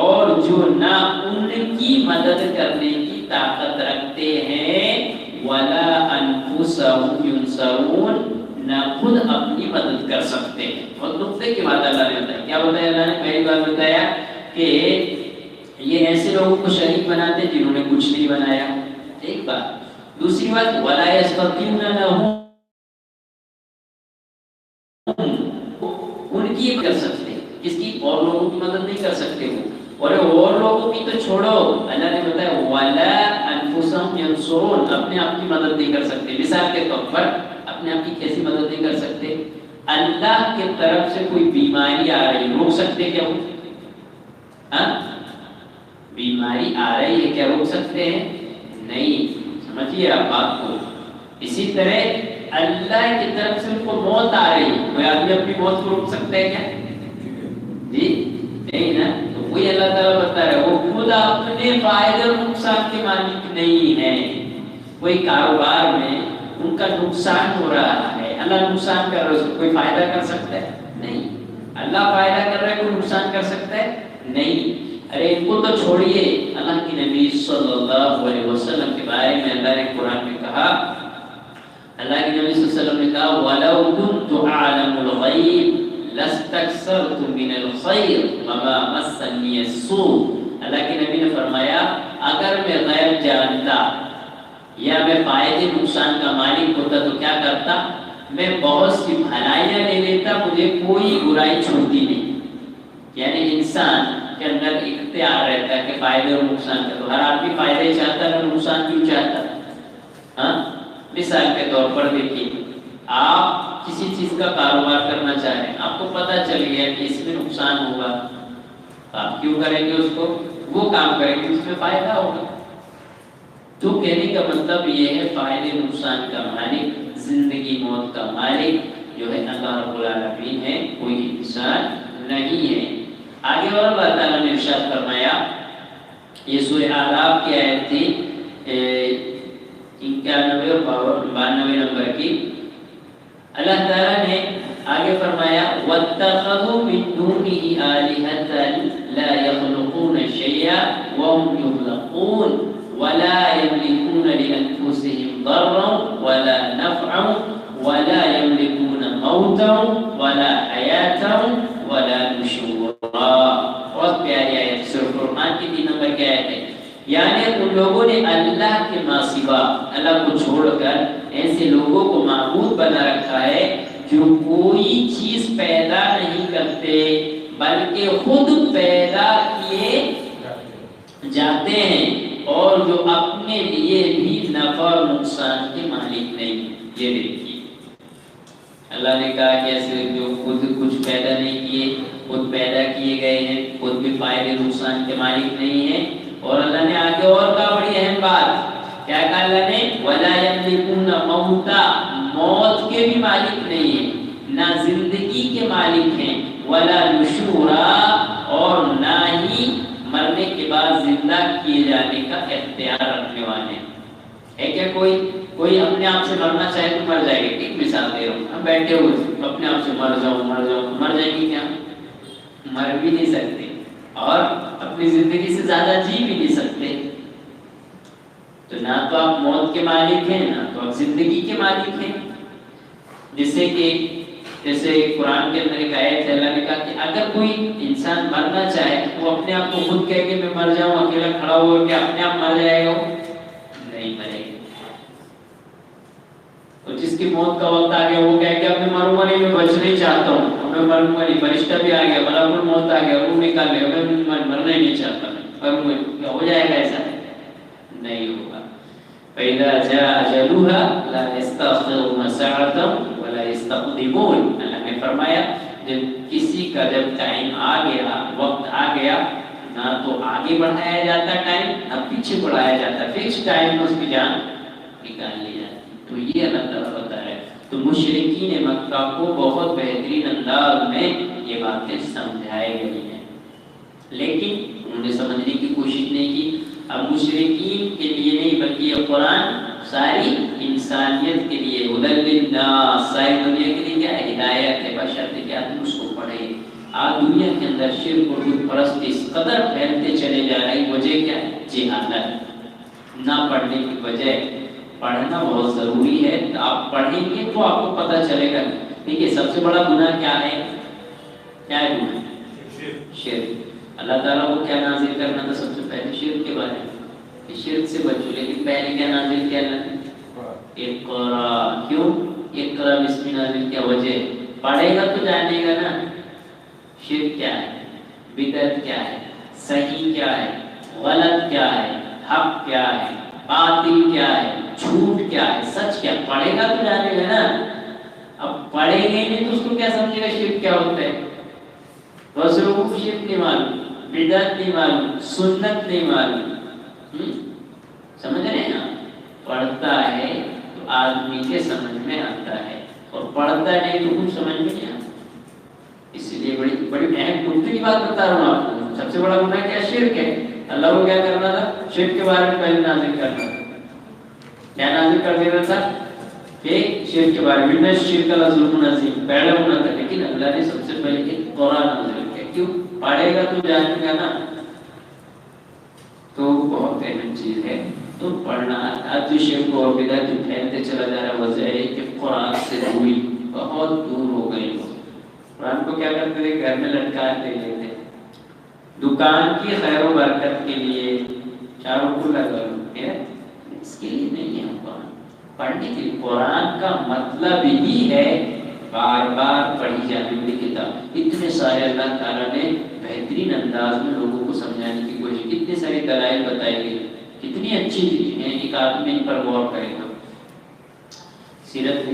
اور جو نہ ان کی مدد کرنے کی طاقت رکھتے ہیں، وَلَا أَنفُسَهُمْ يُنصَرُونَ، نہ خود اپنی مدد کر سکتے ہیں۔ اور نقطے کی بات اللہ نے بتایا، کیا بتایا اللہ نے؟ پہلی بات بتایا کہ یہ ایسے لوگوں کو شریک بناتے ہیں جنہوں نے کچھ نہیں بنایا، ایک بات۔ دوسری بات وَلَا يَسْتَطِيعُونَ لَهُمْ، ان کی کر سکتے، کس کی؟ اور لوگوں کی مدد نہیں کر سکتے وہ، اور لوگوں کی تو چھوڑو، اللہ نے بتایا وَلَا أَنفُسَهُمْ يَنصُرُونَ، اپنے آپ کی مدد نہیں کر سکتے۔ مثال کے طور پر اپنے آپ کی کیسی مدد نہیں کر سکتے؟ اللہ کی طرف سے کوئی بیماری آ رہی، روک سکتے کیا وہ؟ بیماری آ رہی ہے، کیا روک سکتے ہیں؟ نہیں، سمجھیے آپ بات کو۔ اسی طرح اللہ کی طرف سے ان کو موت آ رہی ہے، کوئی آدمی اپنی موت کو روک سکتا ہے کیا؟ جی نہیں نا۔ تو وہی اللہ تعالیٰ بتا رہا ہے وہ خود اپنے فائدے اور نقصان کے مالک نہیں ہے۔ کوئی کاروبار میں ان کا نقصان ہو رہا ہے، اللہ نقصان کر رہا ہے، کوئی فائدہ کر سکتا ہے؟ نہیں۔ اللہ فائدہ کر رہا ہے، کوئی نقصان کر سکتا ہے؟ نہیں۔ ارے ان کو تو چھوڑیے، اللہ کی نبی صلی اللہ علیہ وسلم کے بارے میں اللہ نے قرآن میں کہا، اللہ کی نبی صلی اللہ علیہ وسلم نے کہا وَلَوْ كُنْتُ أَعْلَمُ الْغَيْبَ لَاسْتَكْثَرْتُ مِنَ الْخَيْرِ وَمَا مَسَّنِيَ السُّوءُ، اللہ کے نبی نے فرمایا اگر میں غیب جانتا یا میں فائدے نقصان کا مالک ہوتا تو کیا کرتا؟ میں بہت سی بھلائیاں لے لیتا، مجھے کوئی برائی چھوڑتی نہیں۔ یعنی انسان کے اندر اختیار رہتا ہے کہ فائدے اور نقصان کا، تو ہر آدمی فائدے چاہتا ہے، نقصان کیوں چاہتا ہے؟ ہاں، مثال کے طور پر دیکھیے، آپ کسی چیز کا کاروبار کرنا چاہ رہے ہیں، آپ کو پتہ چل گیا کہ اس میں نقصان ہوگا، آپ کیوں کریں گے اس کو؟ وہ کام کریں گے اس میں فائدہ ہوگا۔ تو کہنے کا مطلب یہ ہے فائدے نقصان کا مالک، زندگی موت کا مالک جو ہے اللہ رب العالمین ہے، کوئی انسان نہیں ہے۔ آگے اور اللہ تعالیٰ نے ارشاد فرمایا، یہ سورہ اعراف کی آیت تھی 91 اور 92 نمبر کی۔ اللہ تعالیٰ نے آگے فرمایا وَاتَّخَذُوا مِن دُونِهِ آلِهَةً لَا يَخْلُقُونَ شَيْئًا وَهُمْ يُخْلَقُونَ وَلَا يَمْلِكُونَ لِأَنفُسِهِمْ ضَرًّا وَلَا نَفْعًا وَلَا يَمْلِكُونَ مَوْتًا وَلَا حَيَاةً وَلَا نُشُورًا۔ بہت پیاری آیت، سورہ فرقان کی 3 نمبر کی آیت ہے۔ یعنی ان لوگوں نے اللہ کے ماں سوا، اللہ کو چھوڑ کر ایسے لوگوں کو معبود بنا رکھا ہے جو کوئی چیز پیدا نہیں کرتے بلکہ خود پیدا کیے جاتے ہیں اور جو اپنے لیے بھی نفع اور نقصان کے مالک نہیں. یہ دیکھیے اللہ نے کہا کہ ایسے جو خود کچھ پیدا نہیں کیے، خود پیدا کیے گئے ہیں، خود بھی فائدے نقصان کے مالک نہیں ہیں. اور اللہ نے آگے اور کہا بڑی اہم بات، کیا کہا اللہ نے؟ وَلَا يَمْلِكُونَ مَوْتًا، موت کے بھی مالک نہیں ہیں، نہ زندگی کے مالک ہیں، وَلَا نُشُورًا، اور نہ ہی مرنے کے بعد زندہ کیے جانے کا اختیار رکھنے والے ہیں. ہے کیا کوئی اپنے آپ سے مرنا چاہے تو مر جائے گا؟ ایک مثال دے رہا ہوں، ہم بیٹھے ہوئے اپنے آپ سے مر جاؤں مر جائیں گے کیا؟ مر بھی نہیں سکتے اور اپنی زندگی سے زیادہ جی بھی نہیں سکتے. تو نہ تو آپ موت کے مالک ہیں، نہ تو آپ زندگی کے مالک ہیں. جیسے قرآن کے اندر ایک آیت ہے، اللہ نے کہا کہ اگر کوئی انسان مرنا چاہے تو اپنے آپ کو خود کہے کہ میں مر جاؤں، اکیلا کھڑا ہو کے اپنے آپ مر جائے گا؟ نہیں مرے گا. اور جس کی موت کا وقت آ گیا وہ کہے کہ اب میں مروں نہیں، میں بچ نہیں چاہتا ہوں، میں مروں نہیں، فرشتہ بھی آ گیا، ملک الموت آ گیا، روح نکال لے، میں مرنا ہی نہیں چاہتا، کیا ہو جائے گا؟ ایسا نہیں ہوگا. فَإِذَا جَاءَ أَجَلُهَا لَا يَسْتَأْخِرُونَ سَاعَةً وَلَا يَسْتَقْدِمُونَ. اللہ نے فرمایا جب کسی کا جب ٹائم آ گیا، وقت آ گیا، نہ تو آگے بڑھایا جاتا ٹائم، نہ پیچھے بڑھایا جاتا، فکس ٹائم میں اس کی جان نکال لی جاتی. تو یہ اللہ تعالیٰ بتا ہے. تو مشرکین مکہ کو بہت بہترین انداز میں یہ باتیں سمجھائی گئی ہیں، لیکن انہوں نے سمجھنے کی کوشش نہیں کی. اب مشرکین کے لیے نہیں بلکہ یہ قرآن ساری انسانیت کے لیے، ہدی للناس، ساری دنیا کے لیے کیا ہے؟ ہدایت ہے، بشرط کہ آدمی اس کو پڑھے. آج دنیا کے اندر شرک اور بت پرستی اس قدر پھیلتے چلے جا رہی، وجہ کیا ہے؟ جہالت. نہ پڑھنے کی وجہ. پڑھنا بہت ضروری ہے، آپ پڑھیں گے تو آپ کو پتہ چلے گا. دیکھیے سب سے بڑا گناہ کیا ہے؟ کیا ہے گناہ؟ شرک. اللہ تعالیٰ کو کیا نازل کرنا تھا سب سے پہلے؟ شرک کے بارے میں کہ شرک سے بچو. لیکن پہلے کیا نازل کیا اللہ نے؟ اقرا. کیوں اقرا بسم نازل کیا؟ وجہ پڑھے گا تو جانے گا نا شرک کیا ہے، بدعت کیا ہے، صحیح کیا ہے، غلط کیا ہے، حق کیا ہے، باطل کیا ہے، جھوٹ کیا ہے، سچ کیا. پڑھے گا تو جانے گا نا. اب پڑھے گے نہیں تو اس کو کیا سمجھے گا شرک کیا ہوتا ہے؟ بس لوگوں کو شرک نہیں معلوم، بدعت نہیں معلوم، سنت نہیں معلوم. سمجھ رہے ہیں نا؟ پڑھتا ہے تو آدمی کے سمجھ میں آتا ہے، اور پڑھتا نہیں تو کچھ سمجھ میں نہیں آتا. اس لیے بڑی اہم گفتگو کی بات بتا رہا ہوں آپ کو. سب سے بڑا گناہ کیا؟ شرک ہے. اللہ کو کیا کرنا تھا؟ شرک کے بارے میں پہلے نازل کرنا تھا. کیا نازل کر دینا تھا؟ کہ شرک کے بارے میں. نہ شرک کا ظلم عظیم پہلا ہونا تھا، لیکن اللہ نے سب سے پہلے ایک قرآن نازل کیا. کیوں؟ پڑھے گا تو جانے گا نا. تو بہت اہم چیز ہے تو پڑھنا. آج جو شرک اور بدعت جو پھیلتے چلا جا رہا وجہ ہے کہ قرآن سے دوری بہت دور ہو گئی لوگ. قرآن کو کیا کرتے تھے؟ گھر میں لٹکا کے لیتے، دکان کی خیر و برکت کے لیے، چاروں کو لگا لو. اس کے لیے نہیں ہے قرآن پڑھنے کے لیے. قرآن کا مطلب ہی ہے بار بار پڑھی جانے والی کتاب. اتنے سارے اللہ تعالیٰ نے بہترین انداز میں لوگوں کو سمجھانے کی کوشش، کتنے سارے دلائل بتائے گئے، کتنی اچھی چیزیں ہیں. ایک آدمی پر غور کرے گا. سیرت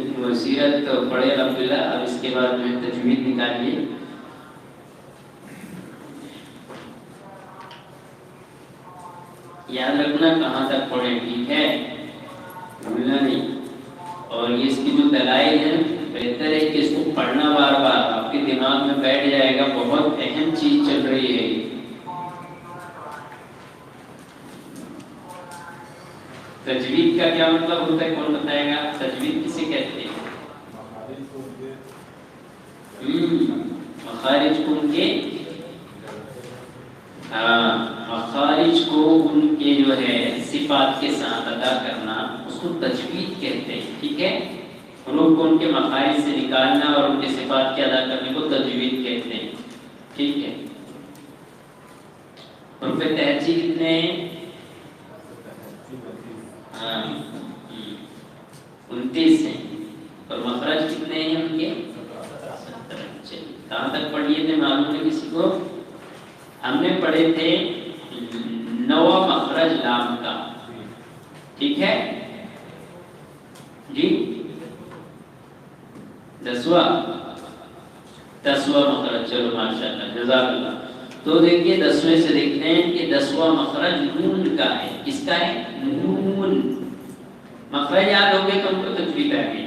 پڑھے الحمدللہ. اب اس کے بعد جو تجوید نکالیے. یاد رکھنا کہاں تک پڑھیں، ٹھیک ہے؟ بھولنا نہیں. اور یہ اس کی جو دلائل ہیں بہتر ہے کہ اس کو پڑھنا بار بار آپ کے دماغ میں بیٹھ جائے گا. بہت اہم چیز چل رہی ہے. تجوید کا کیا مطلب ہوتا ہے؟ کون بتائے گا؟ تجوید کسے کہتے ہیں؟ مخارج کو ان کے مخارج کو ان کے جو ہے صفات کے ساتھ ادا کرنا، اس کو تجوید کہتے ہیں. ٹھیک ہے؟ حروف کو ان کے مخارج سے نکالنا اور ان کے صفات کے ادا کرنے کو تجوید کہتے ہیں. ٹھیک ہے؟ حروف تہجی کتنے ہیں؟ 29 ہیں. اور مخرج کتنے ہیں ان کے؟ کسی کو ہم نے پڑھے تھے 9واں مخرج لام کا، ٹھیک ہے جی، 10واں مخرج، چلو ماشاءاللہ جزاک اللہ۔ تو دیکھیے 10ویں سے دیکھتے ہیں کہ 10واں مخرج نون کا ہے، کس کا ہے؟ نون۔ مخرج یاد ہو گئے تو ہم کو تجوید آ گئی۔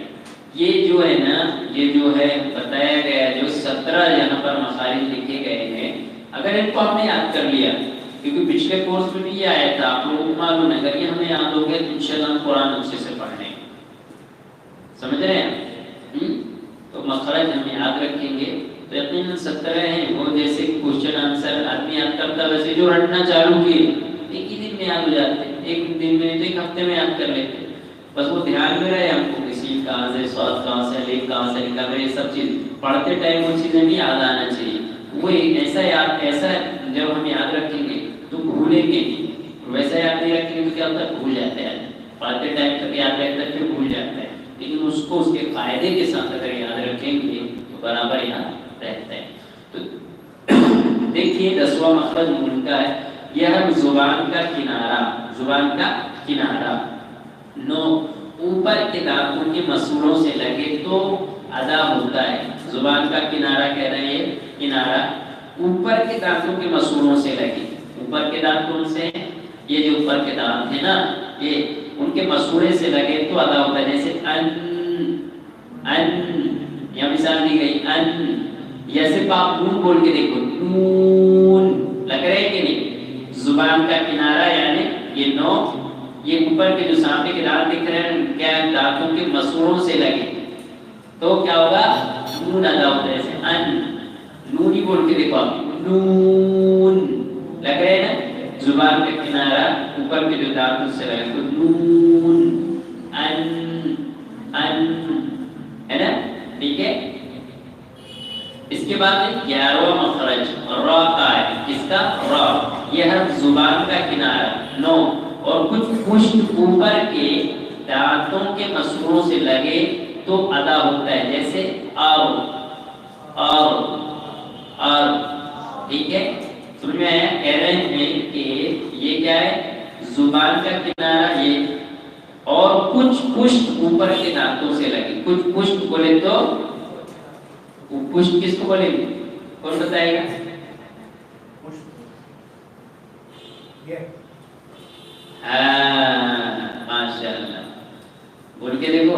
یہ جو ہے نا، یہ جو ہے بتایا گیا جو 17 یہاں پر مخارج لکھے گئے ہیں، اگر ان کو ہم نے یاد کر لیا، کیونکہ پچھلے کورس میں بھی یہ آیا تھا، آپ لوگوں کو معلوم ہے، اگر یہ ہمیں یاد ہو گیا تو انشاءاللہ قرآن اچھے سے پڑھ لیں گے، سمجھ رہے ہیں؟ تو مخرج ہم یاد رکھیں گے تو یقیناً 17 ہیں، وہ جیسے کوشچن آنسر آدمی یاد کرتا ویسے جو رٹنا چالو کیے ایک ہی دن میں یاد ہو جاتے ہیں، ایک دن میں تو ایک ہفتے میں یاد کر لیتے ہیں، بس وہ دھیان میں رہے ہم کو کسی کہاں سے سواد کہاں سے لیک کہاں سے نکل رہے، یہ سب چیز پڑھتے ٹائم وہ چیزیں بھی یاد آنا چاہیے۔ وہ ایسا جب ہم یاد رکھیں گے تو بھولیں گے نہیں، ویسا یاد نہیں رکھیں گے تو کیا ہوتا ہے بھول جاتا ہے، پڑھتے ٹائم تک یاد رہتا ہے پھر بھول جاتا ہے، لیکن اس کو اس کے فائدے کے ساتھ اگر یاد رکھیں گے تو برابر یاد رہتا ہے۔ تو دیکھیے 10واں مخرج نون کا ہے، یہ ہے زبان کا کنارہ، زبان کا کنارہ، نو اوپر کے دانتوں کے مسوڑوں سے لگے تو ادا ہوتا ہے۔ زبان کا کنارہ کہہ رہے ہیں، کنارہ اوپر کے دانتوں کے مسوڑوں سے لگے، اوپر کے دانتوں سے، یہ جو اوپر کے دانت ہیں نا یہ ان کے مسوڑے سے لگے تو ادا ہوتا ہے، جیسے یا مثال دی گئی جیسے آپ نون بول کے دیکھو، نون لگ رہے کہ نہیں؟ زبان کا کنارہ یعنی یہ نو، یہ اوپر کے جو سامنے کے دانت دکھ رہے ہیں کیا دانتوں کے مسوڑوں سے لگے تو کیا ہوگا؟ نون ادا ہوتا ہے، جیسے نون ہی بول کے دیکھو آپ، نون لگ رہے ہیں نا، زبان کا کنارہ اوپر کے جو دانتوں سے لگے تو نون، ہے نا، ٹھیک ہے۔ اس کے بعد 11واں مخرج را کا ہے، کس کا؟ را، یہ ہے زبان کا کنارہ، نو، اور کچھ پشت اوپر کے دانتوں کے مسوڑوں سے لگے تو ادا ہوتا ہے، جیسے اور، ٹھیک ہے، سمجھ میں آیا؟ کہہ رہے ہیں کہ یہ کیا ہے؟ زبان کا کنارہ یہ، اور کچھ پشت اوپر کے دانتوں سے لگے، کچھ پشت بولے تو پشت کس کو بولیں گے؟ کون بتائے گا؟ ماشاءاللہ بول کے دیکھو،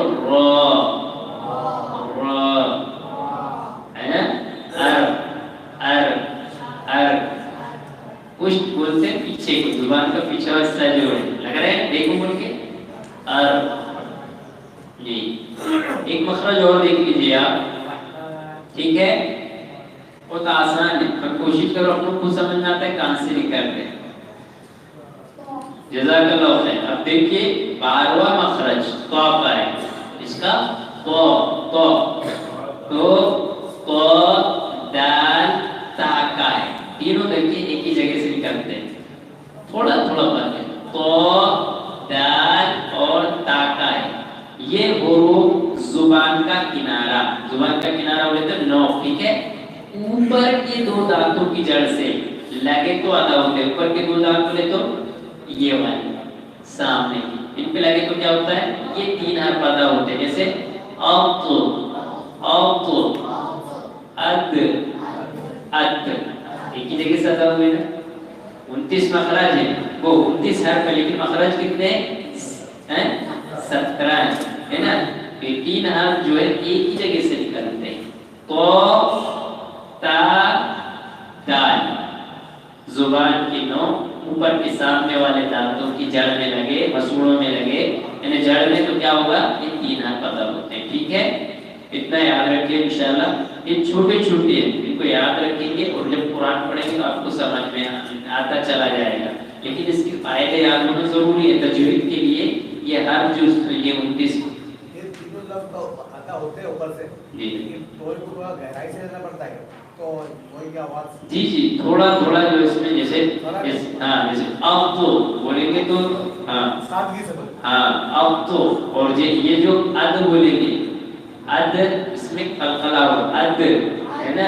را ہے نا، ار پشت بولتے ہیں پیچھے کو، زبان کا پیچھا حصہ جو ہے لگ رہا ہے، دیکھو بول کے ار جی۔ ایک مخرج اور دیکھ لیجیے آپ، ٹھیک ہے، بہت آسان ہے، پر کوشش کرو اپنے کو سمجھنا آتا ہے کہاں سے نکلتے ہیں۔ جزاک اللہ خیر۔ اب دیکھیے 12واں مخرج تو کا ہے، اس کا تو دال تا کا ہے، تینوں دیکھیے ایک ہی جگہ سے نکلتے ہیں، تھوڑا فرق ہے، تو دال اور تا کا ہے، یہ حروف زبان کا کنارہ، زبان کا کنارہ بولے تو نو، ٹھیک ہے، اوپر کے دو دانتوں کی جڑ سے لگے تو ادا ہوتے ہیں، اوپر کے دو دانت بولے تو یہ والے سامنے، ان پہ لگے تو کیا ہوتا ہے؟ یہ 3 حرف ادا ہوتے ہیں، جیسے اد، ایک ہی جگہ سے ادا ہوئے نا، 29 مخرج ہیں، وہ 29 حرف ہے لیکن مخرج کتنے ہیں؟ 17 ہے نا، تو 3 حرف جو ہے ایک ہی جگہ سے نکلتے ہیں، تو تا دال، زبان کی نو اوپر کے سامنے والے دانتوں کی جڑ میں لگے، مسوڑوں میں لگے، یعنی جڑ میں تو کیا ہوگا؟ یہ 3 حرف ادا ہوتے ہیں، ٹھیک ہے، اتنا یاد رکھیے انشاءاللہ، یہ چھوٹے ہیں، ان کو یاد رکھیں گے اور جب قرآن پڑھیں گے تو آپ کو سمجھ میں آتا چلا جائے گا، لیکن اس کے فائدے یاد ہونا ضروری ہے تجوید کے لیے۔ یہ ہر جو یہ 29 ہوتے ہیں اوپر سے جی تھوڑا گہرائی سے لینا پڑتا ہے، تو وہی کی آواز جی تھوڑا جو اس میں جیسے جیسے اب تو بولیں گے تو سادگی سے اب تو، اور یہ جو اد بولیں گے، اد اس میں قلقلہ ہو، اد ہے نا،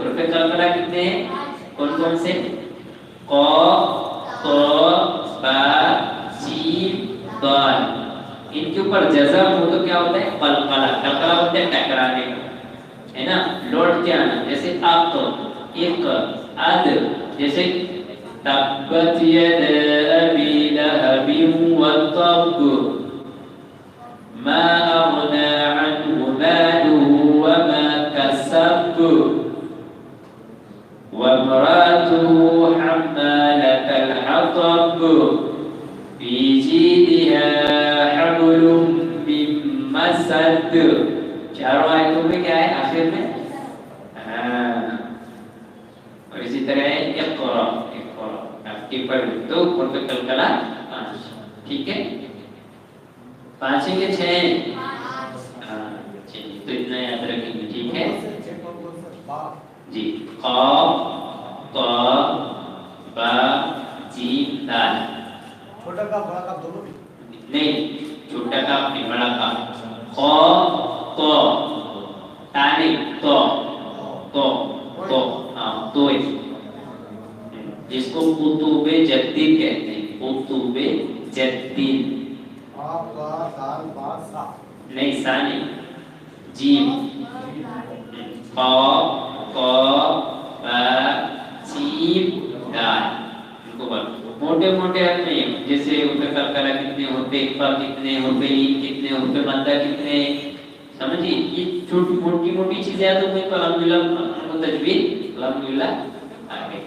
حروف قلقلہ کتنے ہیں کون کون سے قاف طا با جیم دال ان کے اوپر جزم ہو تو کیا ہوتا ہے قلقلہ قلقلہ ہوتا ہے ٹکرانے کا ہے نا لوٹ کے آنا جیسے اق اق اد جیسے تبت ید ابی لہب وطب ما اغنى عنه ماله وما كسب وامرأته حمالة الحطب في جيدها حبل من مسد چاروں آیتوں میں کیا ہے آخر میں اور اسی طرح ہے اقرا اقرا آپ کی پڑھ تو حروف قلقلہ 5 ٹھیک ہے 5 کے 6 چلیے تو اتنا یاد رکھیں گے ٹھیک ہے جی قاف طا با جیم دال چھوٹا کا بڑا کا دونوں بھی نہیں چھوٹا کا نہیں بڑا کا قاف طا تانی تو ہاں تو جس کو قطب جدید کہتے ہیں قطب جدید آپ کا دال با سا نہیں ثانی جیم قاف قاف با جیم دال ان کو بول موٹے موٹے حرف نہیں جیسے حروف قلقلہ کتنے ہوتے اقفا کتنے ہوتے این کتنے ہوتے مدہ کتنے سمجھیے یہ چھوٹی موٹی موٹی چیزیں ہیں تو مجھے تو الحمدللہ تجوید الحمدللہ آگے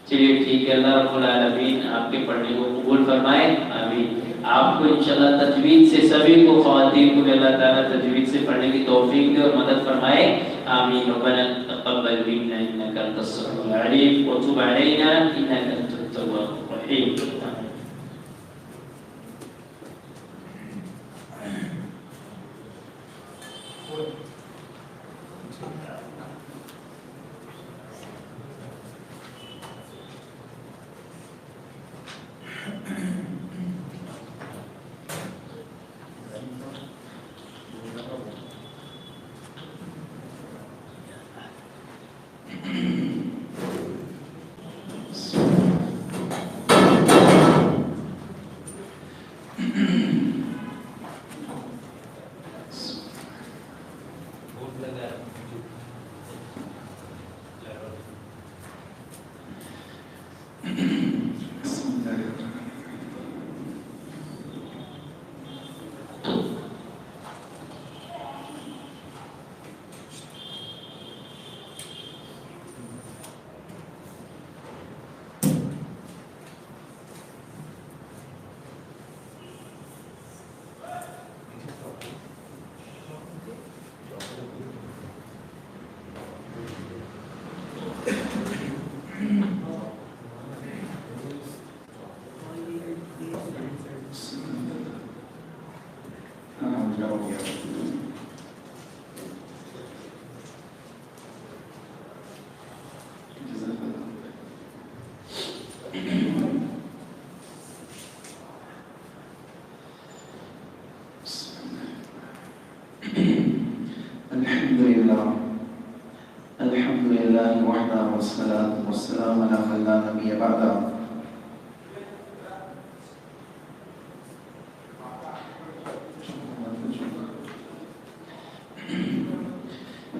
چلیے ٹھیک ہے اللہ رب العالمین آپ کے پڑھنے کو قبول فرمائے آمین آپ کو انشاءاللہ تجوید سے سبھی کو خواتین کو اللہ تعالیٰ تجوید سے پڑھنے کی توفیق دے اور مدد فرمائے آمین ربنا تقبل منا انك انت السميع العليم وتب علينا انك انت التواب الرحيم الحمد لله وحده والصلاة والسلام على من لا نبي بعده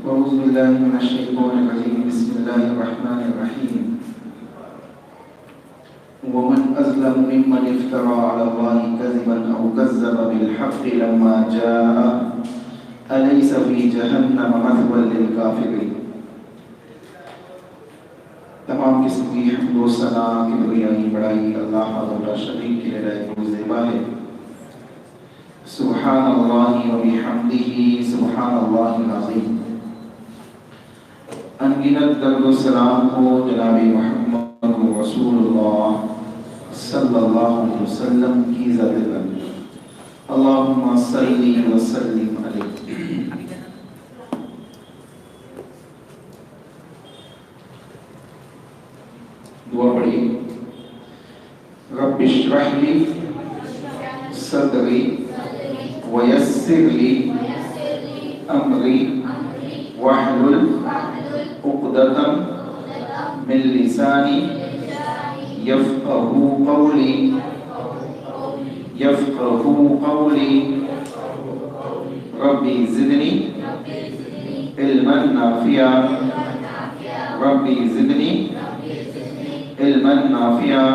أعوذ بالله من الشيطان الرجيم بسم الله الرحمن الرحيم ومن أظلم ممن افترى على الله كذبا أو كذب بالحق لما جاء أليس في جهنم مثوى للكافرين تمام قسم کی حمد و ثنا کبریائی بڑائی اللہ لا شریک کے لئے زیبا ہے سبحان اللہ و بحمدہ سبحان اللہ العظیم انگنت درد و سلام ہو جناب محمد رسول اللہ صلی اللہ علیہ وسلم کی ذات اللہ اللہم صلی وسلم علیہ دعا پڑھی رب اشرح لی صدری ویسر لی امری واحلل عقدۃ من لسانی یفقہوا قولی یفقہوا قولی ربی زدنی علما نافعا ربی زدنی علما نافعا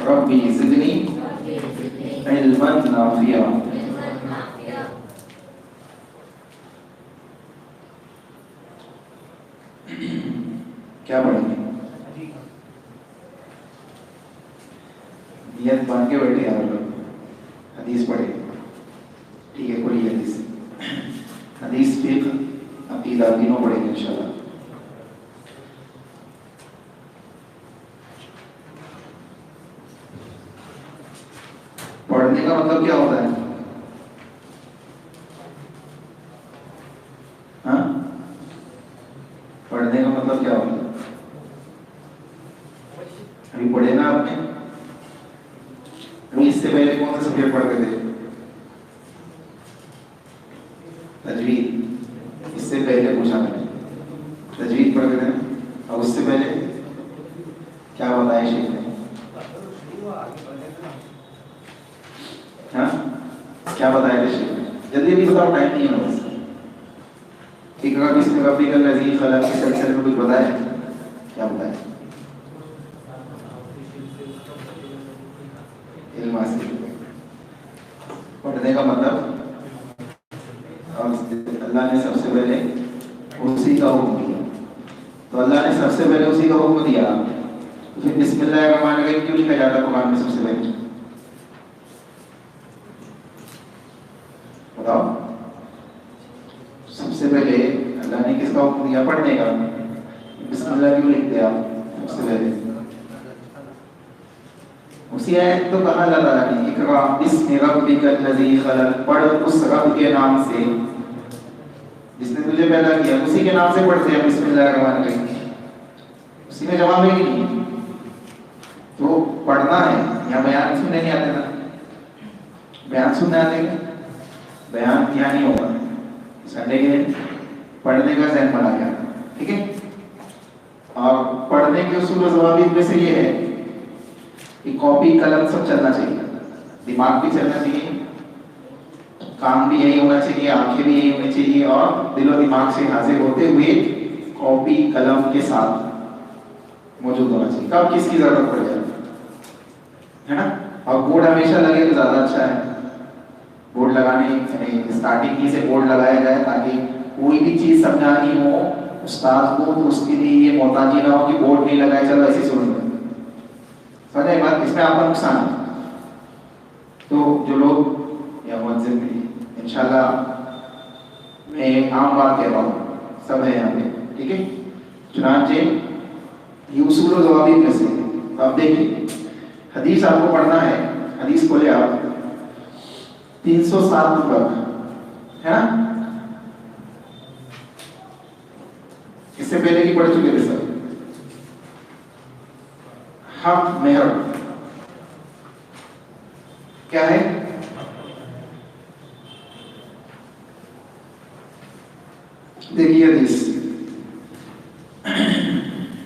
ربی زدنی علما نافعا. کیا پڑھیں گے؟ نیت باندھ کے بیٹھے یار لوگ حدیث پڑھے. ٹھیک ہے کھلی حدیث حدیث فقہ عقیدہ تینوں پڑھیں گے انشاءاللہ. پڑھنے کا مطلب کیا ہوتا ہے؟ ہاں پڑھنے کا مطلب کیا ہوتا ہے؟ ابھی پڑھے نا آپ نے. ابھی اس سے پہلے کون سے سبجیکٹ پڑھتے تھے؟ تجوید. اس سے پہلے پوچھا میں نے تجوید پڑھتے تھے. اور اس سے پہلے کیا بتایا شیخ نے؟ ہاں کیا بتایا تھا شیخ نے؟ جلدی بھی بتاؤ ٹائم نہیں ہے بس. ٹھیک ہے کس نے ربی کا الذی خلق کے سلسلے میں کچھ بتایا؟ کیا بتایا؟ علم حاصل پڑھنے کا مطلب. اور اللہ نے سب سے پہلے اسی کا حکم دیا. تو اللہ نے سب سے پہلے اسی کا حکم دیا تو پھر بسم اللہ الرحمن الرحیم کیوں لکھا جاتا قرآن میں سب سے پہلے؟ بتاؤ. سب سے پہلے اللہ نے کس کا حکم دیا پڑھنے کا؟ بسم اللہ کیوں لکھتے آپ سب سے پہلے؟ اسی آیت تو کہا اللہ تعالیٰ نے اقرأ بسم ربک الذی خلق. پڑھ اس رب کے نام سے جس نے تجھے پیدا کیا. اسی کے نام سے پڑھتے ہیں بسم اللہ الرحمن الرحیم. اسی میں جواب ہے کہ نہیں؟ تو پڑھنا ہے. یا بیان سننے نہیں آتے نا؟ بیان سننے آتے ہیں بیان کیا نہیں ہوگا. سنڈے کے پڑھنے کا ذہن بنا گیا. ٹھیک ہے. اور پڑھنے کے اصول و ضوابط میں سے یہ ہے کہ کاپی قلم سب چلنا چاہیے. دماغ بھی چلنا چاہیے, کام بھی یہی ہونا چاہیے, آنکھیں بھی یہی ہونی چاہیے, اور دل و دماغ سے حاضر ہوتے ہوئے کاپی قلم کے ساتھ موجود ہونا چاہیے. کب کس کی ضرورت پڑ جائے ہے نا. اور بورڈ ہمیشہ لگے تو زیادہ اچھا ہے. بورڈ لگانے اسٹارٹنگ ہی سے بورڈ لگایا جائے تاکہ کوئی بھی چیز سمجھانی ہو استاد کو تو اس کے لیے یہ محتاجی نہ ہو کہ بورڈ نہیں لگائے چلو ایسے سن لیں. سمجھے بات؟ اس میں آپ کا نقصان ہے. تو جو لوگ یا مؤذن بھی انشاءاللہ میں ایک عام بات کہہ رہا ہوں سب ہے یہاں پہ. ٹھیک ہے. چنانچہ یہ اصول و ضوابط میں سے آپ دیکھیں. حدیث آپ کو پڑھنا ہے. حدیث کھولے آپ 307 نمبر ہے نا. اس سے پہلے کی پڑھ چکے تھے سر. حق مہر کیا ہے؟ دیکھیے حدیث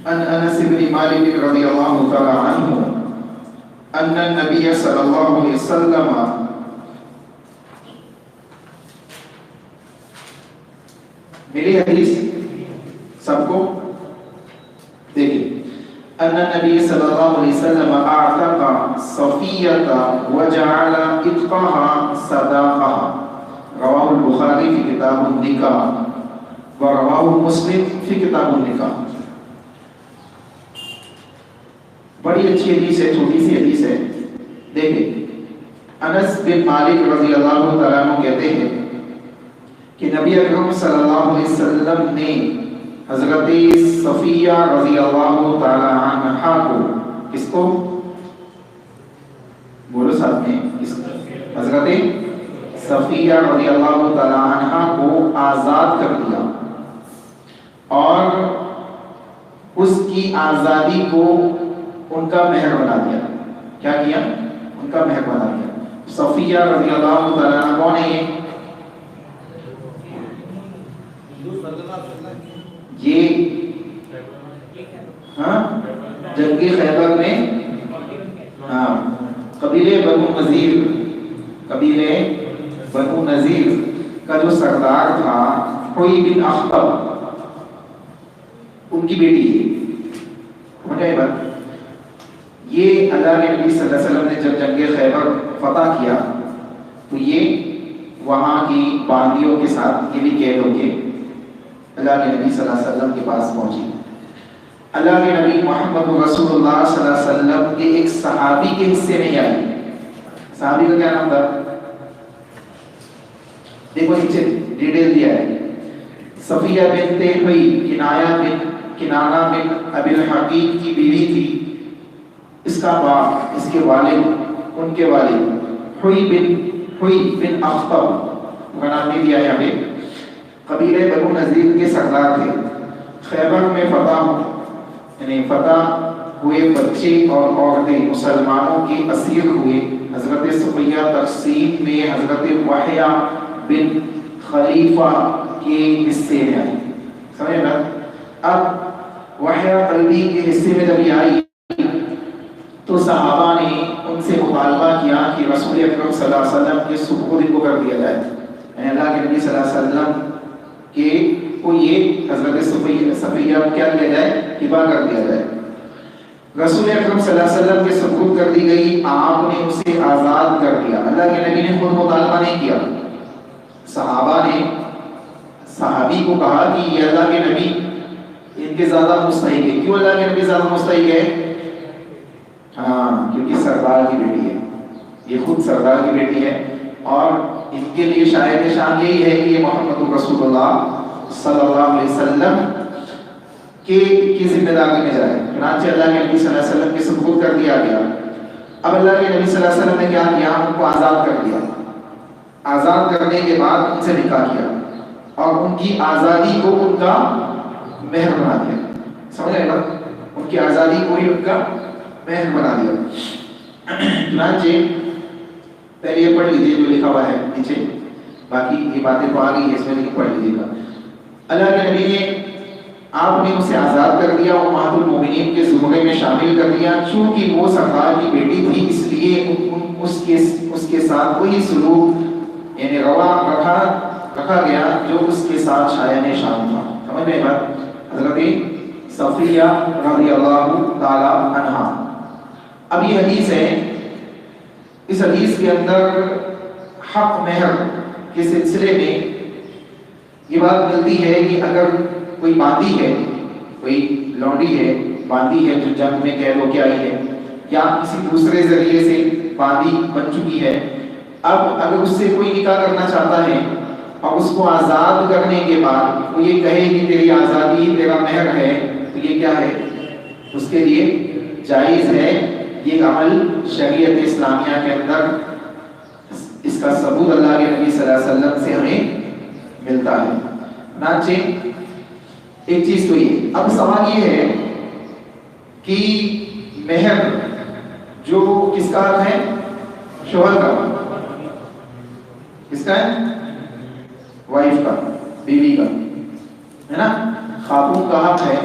ان انس بن مالک رضی اللہ تعالی عنہ ان النبی صلی اللہ علیہ وسلم ملی حدیث سب کو دیکھیں. ان النبی صلی اللہ علیہ وسلم اعتق صفیۃ وجعل عتقها صداقہ. رواہ البخاری فی کتاب النکاح ورواہ مسلم فی کتاب النکاح. بڑی اچھی حدیث ہے, چھوٹی سی حدیث ہے. دیکھیں انس بن مالک رضی اللہ تعالیٰ عنہ کہتے ہیں کہ نبی اکرم صلی اللہ علیہ وسلم نے حضرت صفیہ رضی اللہ تعالی عنہا کو, کس کو بولو ساتھ میں, حضرت صفیہ رضی اللہ تعالی عنہا کو آزاد کر دیا اور اس کی آزادی کو ان کا مہر بنا دیا. کیا کیا؟ ان کا مہر بنا دیا. صفیہ رضی اللہ تعالی عنہ کون ہے یہ؟ یہ ہاں جنگ خیبر میں ہاں قبیلے بنو نذیر، قبیلے بنو نذیر کا جو سردار تھا حوی بن اخطب، ان کی بیٹی ہے بات۔ یہ اللہ کے نبی صلی اللہ علیہ وسلم نے جب جنگ خیبر فتح کیا تو یہ وہاں کی باندیوں کے ساتھ یہ بھی قید ہو کے اللہ کے نبی صلی اللہ علیہ وسلم کے پاس پہنچی۔ اللہ کے نبی محمد رسول اللہ صلی اللہ علیہ وسلم کے ایک صحابی کے حصے میں آئی۔ صحابی کا کیا نام تھا؟ دیکھو نیچے ڈیٹیل دیا ہے، صفیہ بنت حوی کنانہ بن ابی الحقیق کی بیوی تھی، اس کا باپ، اس کے والد، ان کے والد حوی بن اخطب کا نام بھی دیا ہے ہمیں، قبیلے بنو نذیر کے سردار تھے۔ خیبر میں فتح ہوئے بچے اور عورتیں مسلمانوں کے اسیر ہوئے۔ حضرت صفیہ تقسیم میں حضرت وحیہ بن خلیفہ کے حصے میں آئی، سمجھے نا؟ اب وحیہ قلبی کے حصے میں جب یہ آئی تو صحابہ نے ان سے مطالبہ کیا کہ رسول اکرم صلی اللہ علیہ وسلم کے سپرد کو کر دیا جائے، یعنی اللہ کے نبی صلی اللہ علیہ وسلم کے کو یہ حضرت صفیہ کیا کیا جائے، ہبہ کر دیا جائے۔ رسول اکرم صلی اللہ علیہ وسلم کے سپرد کر دی گئی، آپ نے اسے آزاد کر دیا۔ اللہ کے نبی نے خود مطالبہ نہیں کیا، صحابہ نے صحابی کو کہا کہ یہ اللہ کے نبی ان کے زیادہ مستحق ہے۔ کیوں اللہ کے نبی زیادہ مستحق ہے؟ ہاں کیونکہ سردار کی بیٹی ہے، یہ خود سردار کی بیٹی ہے، اور ان کے لیے شاید شان یہی ہے کہ یہ محمد رسول اللہ صلی اللہ علیہ وسلم کی ذمہ داری میں جائے۔ چنانچہ اللہ کے نبی صلی اللہ علیہ وسلم کے سپرد کر دیا گیا۔ اب اللہ کے نبی صلی اللہ علیہ وسلم نے کیا کیا؟ ان کو آزاد کر دیا۔ آزاد کرنے کے بعد ان سے نکاح کیا اور ان کی آزادی کو ان کا مہر بنا دیا۔ سمجھ آئے گا؟ ان کی آزادی کو ہی ان کا مہر بنا دیا۔ چنانچہ پہلے یہ پڑھ لیجیے جو لکھا ہوا ہے نیچے، باقی یہ باتیں تو آ گئی ہے، اس میں لیکن پڑھ لیجیے گا۔ اللہ کے نبی نے آپ نے اسے آزاد کر دیا، امہات المومنین کے زمرے میں شامل کر دیا۔ چونکہ وہ سردار کی بیٹی تھی اس لیے اس کے ساتھ وہی سلوک یعنی روا رکھا گیا جو اس کے ساتھ شایان شان تھا۔ سمجھ میں بات؟ حضرت صفیہ رضی اللہ تعالی عنہا۔ اب یہ حدیث ہے، اس حدیث کے اندر حق مہر کے سلسلے میں یہ بات ملتی ہے کہ اگر کوئی باندی ہے، کوئی لونڈی ہے، باندی ہے جو جنگ میں قید ہو کے آئی ہے یا کسی دوسرے ذریعے سے باندی بن چکی ہے، اب اگر اس سے کوئی نکاح کرنا چاہتا ہے اور اس کو آزاد کرنے کے بعد وہ یہ کہے کہ تیری آزادی تیرا مہر ہے، تو یہ کیا ہے؟ اس کے لیے جائز ہے۔ یہ عمل شریعت اسلامیہ کے اندر اس کا ثبوت اللہ کے نبی صلی اللہ علیہ وسلم سے ہمیں ملتا ہے۔ چنانچہ ایک چیز تو یہ، اب سوال یہ ہے کہ مہر جو کس کا حق ہے؟ شوہر کا۔ کس کا ہے؟ وائف کا، بیوی کا، ہے نا؟ خاتون کا حق ہے۔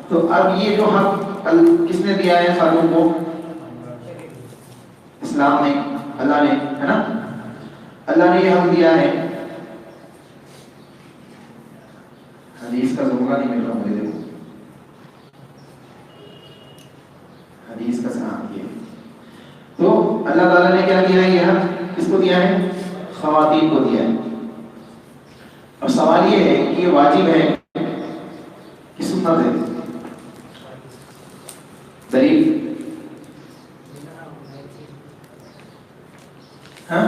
تو اب یہ جو حق کس نے دیا ہے خاتون کو؟ اسلام نے، اللہ نے، ہے نا؟ اللہ نے یہ حق دیا ہے۔ حدیث کا زمرہ نہیں مل رہا مجھے، دیکھو حدیث کا صحابی ہے۔ تو اللہ تعالیٰ نے کیا دیا ہے؟ یہ حق کس کو دیا ہے؟ خواتین کو دیا ہے۔ اب سوال یہ ہے کہ یہ واجب ہے کہ سنت ہے؟ دلیل؟ ہاں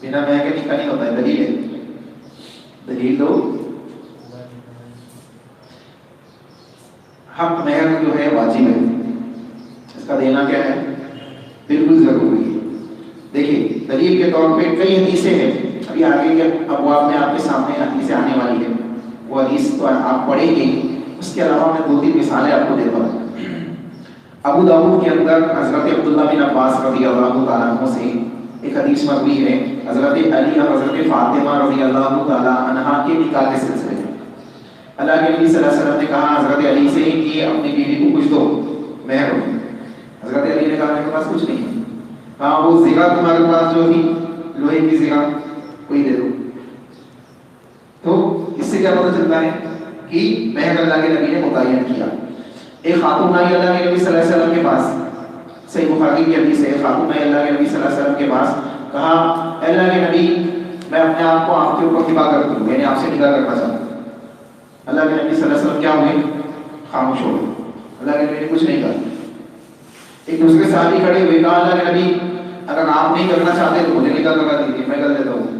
بنا مہر کے نکاح نہیں ہوتا ہے، دلیل ہے؟ دلیل دو۔ حق مہر جو ہے واجب ہے، اس کا دینا کیا ہے؟ بالکل ضروری ہے۔ دیکھیے دلیل کے طور پہ کئی حدیثیں ہیں، ابھی آگے کے ابواب میں آپ کے سامنے حدیثیں آنے والی ہے، وہ حدیث تو آپ پڑھیں گے۔ اس کے علاوہ میں دو تین مثالیں آپ کو دیتا ہوں۔ ابو داؤد کے اندر حضرت عبداللہ بن عباس رضی اللہ تعالیٰ عنہ سے ایک حدیث مروی ہے، حضرت علی اور حضرت فاطمہ رضی اللہ تعالیٰ عنہا کے نکاح کے سلسلے میں۔ اللہ کے نبی صلی اللہ علیہ وسلم نے کہا حضرت علی سے کہ اپنی بیوی کو کچھ دو مہر میں. حضرت علی نے کہا میرے پاس کچھ نہیں ہے. کہا وہ زیغہ تمہارے پاس جو تھی لوہے کی زیغہ کوئی دے دو. تو اس سے کیا پتہ چلتا ہے کہ مہر اللہ کے نبی نے متعین کیا. ایک خاتون آئی اللہ کے نبی صلی اللہ علیہ وسلم کے پاس، صحیح بخاری کی حدیث ہے، خاتون آئی اللہ کے نبی صلی اللہ علیہ وسلم کے پاس، کہا اے اللہ کے نبی میں اپنے آپ کو آپ کے اوپر نکاح کرتی ہوں، یعنی آپ سے نکاح کرنا چاہتا ہوں. اللہ کے نبی صلی اللہ علیہ وسلم کیا ہوئے؟ خاموش ہو گئے. اللہ کے نبی نے کچھ نہیں کہا. ایک دوسرے صحابی کھڑے ہوئے، کہا اللہ کے نبی اگر آپ نہیں کرنا چاہتے تو مجھے نکاح کروا دیجیے، میں کر دیتا ہوں.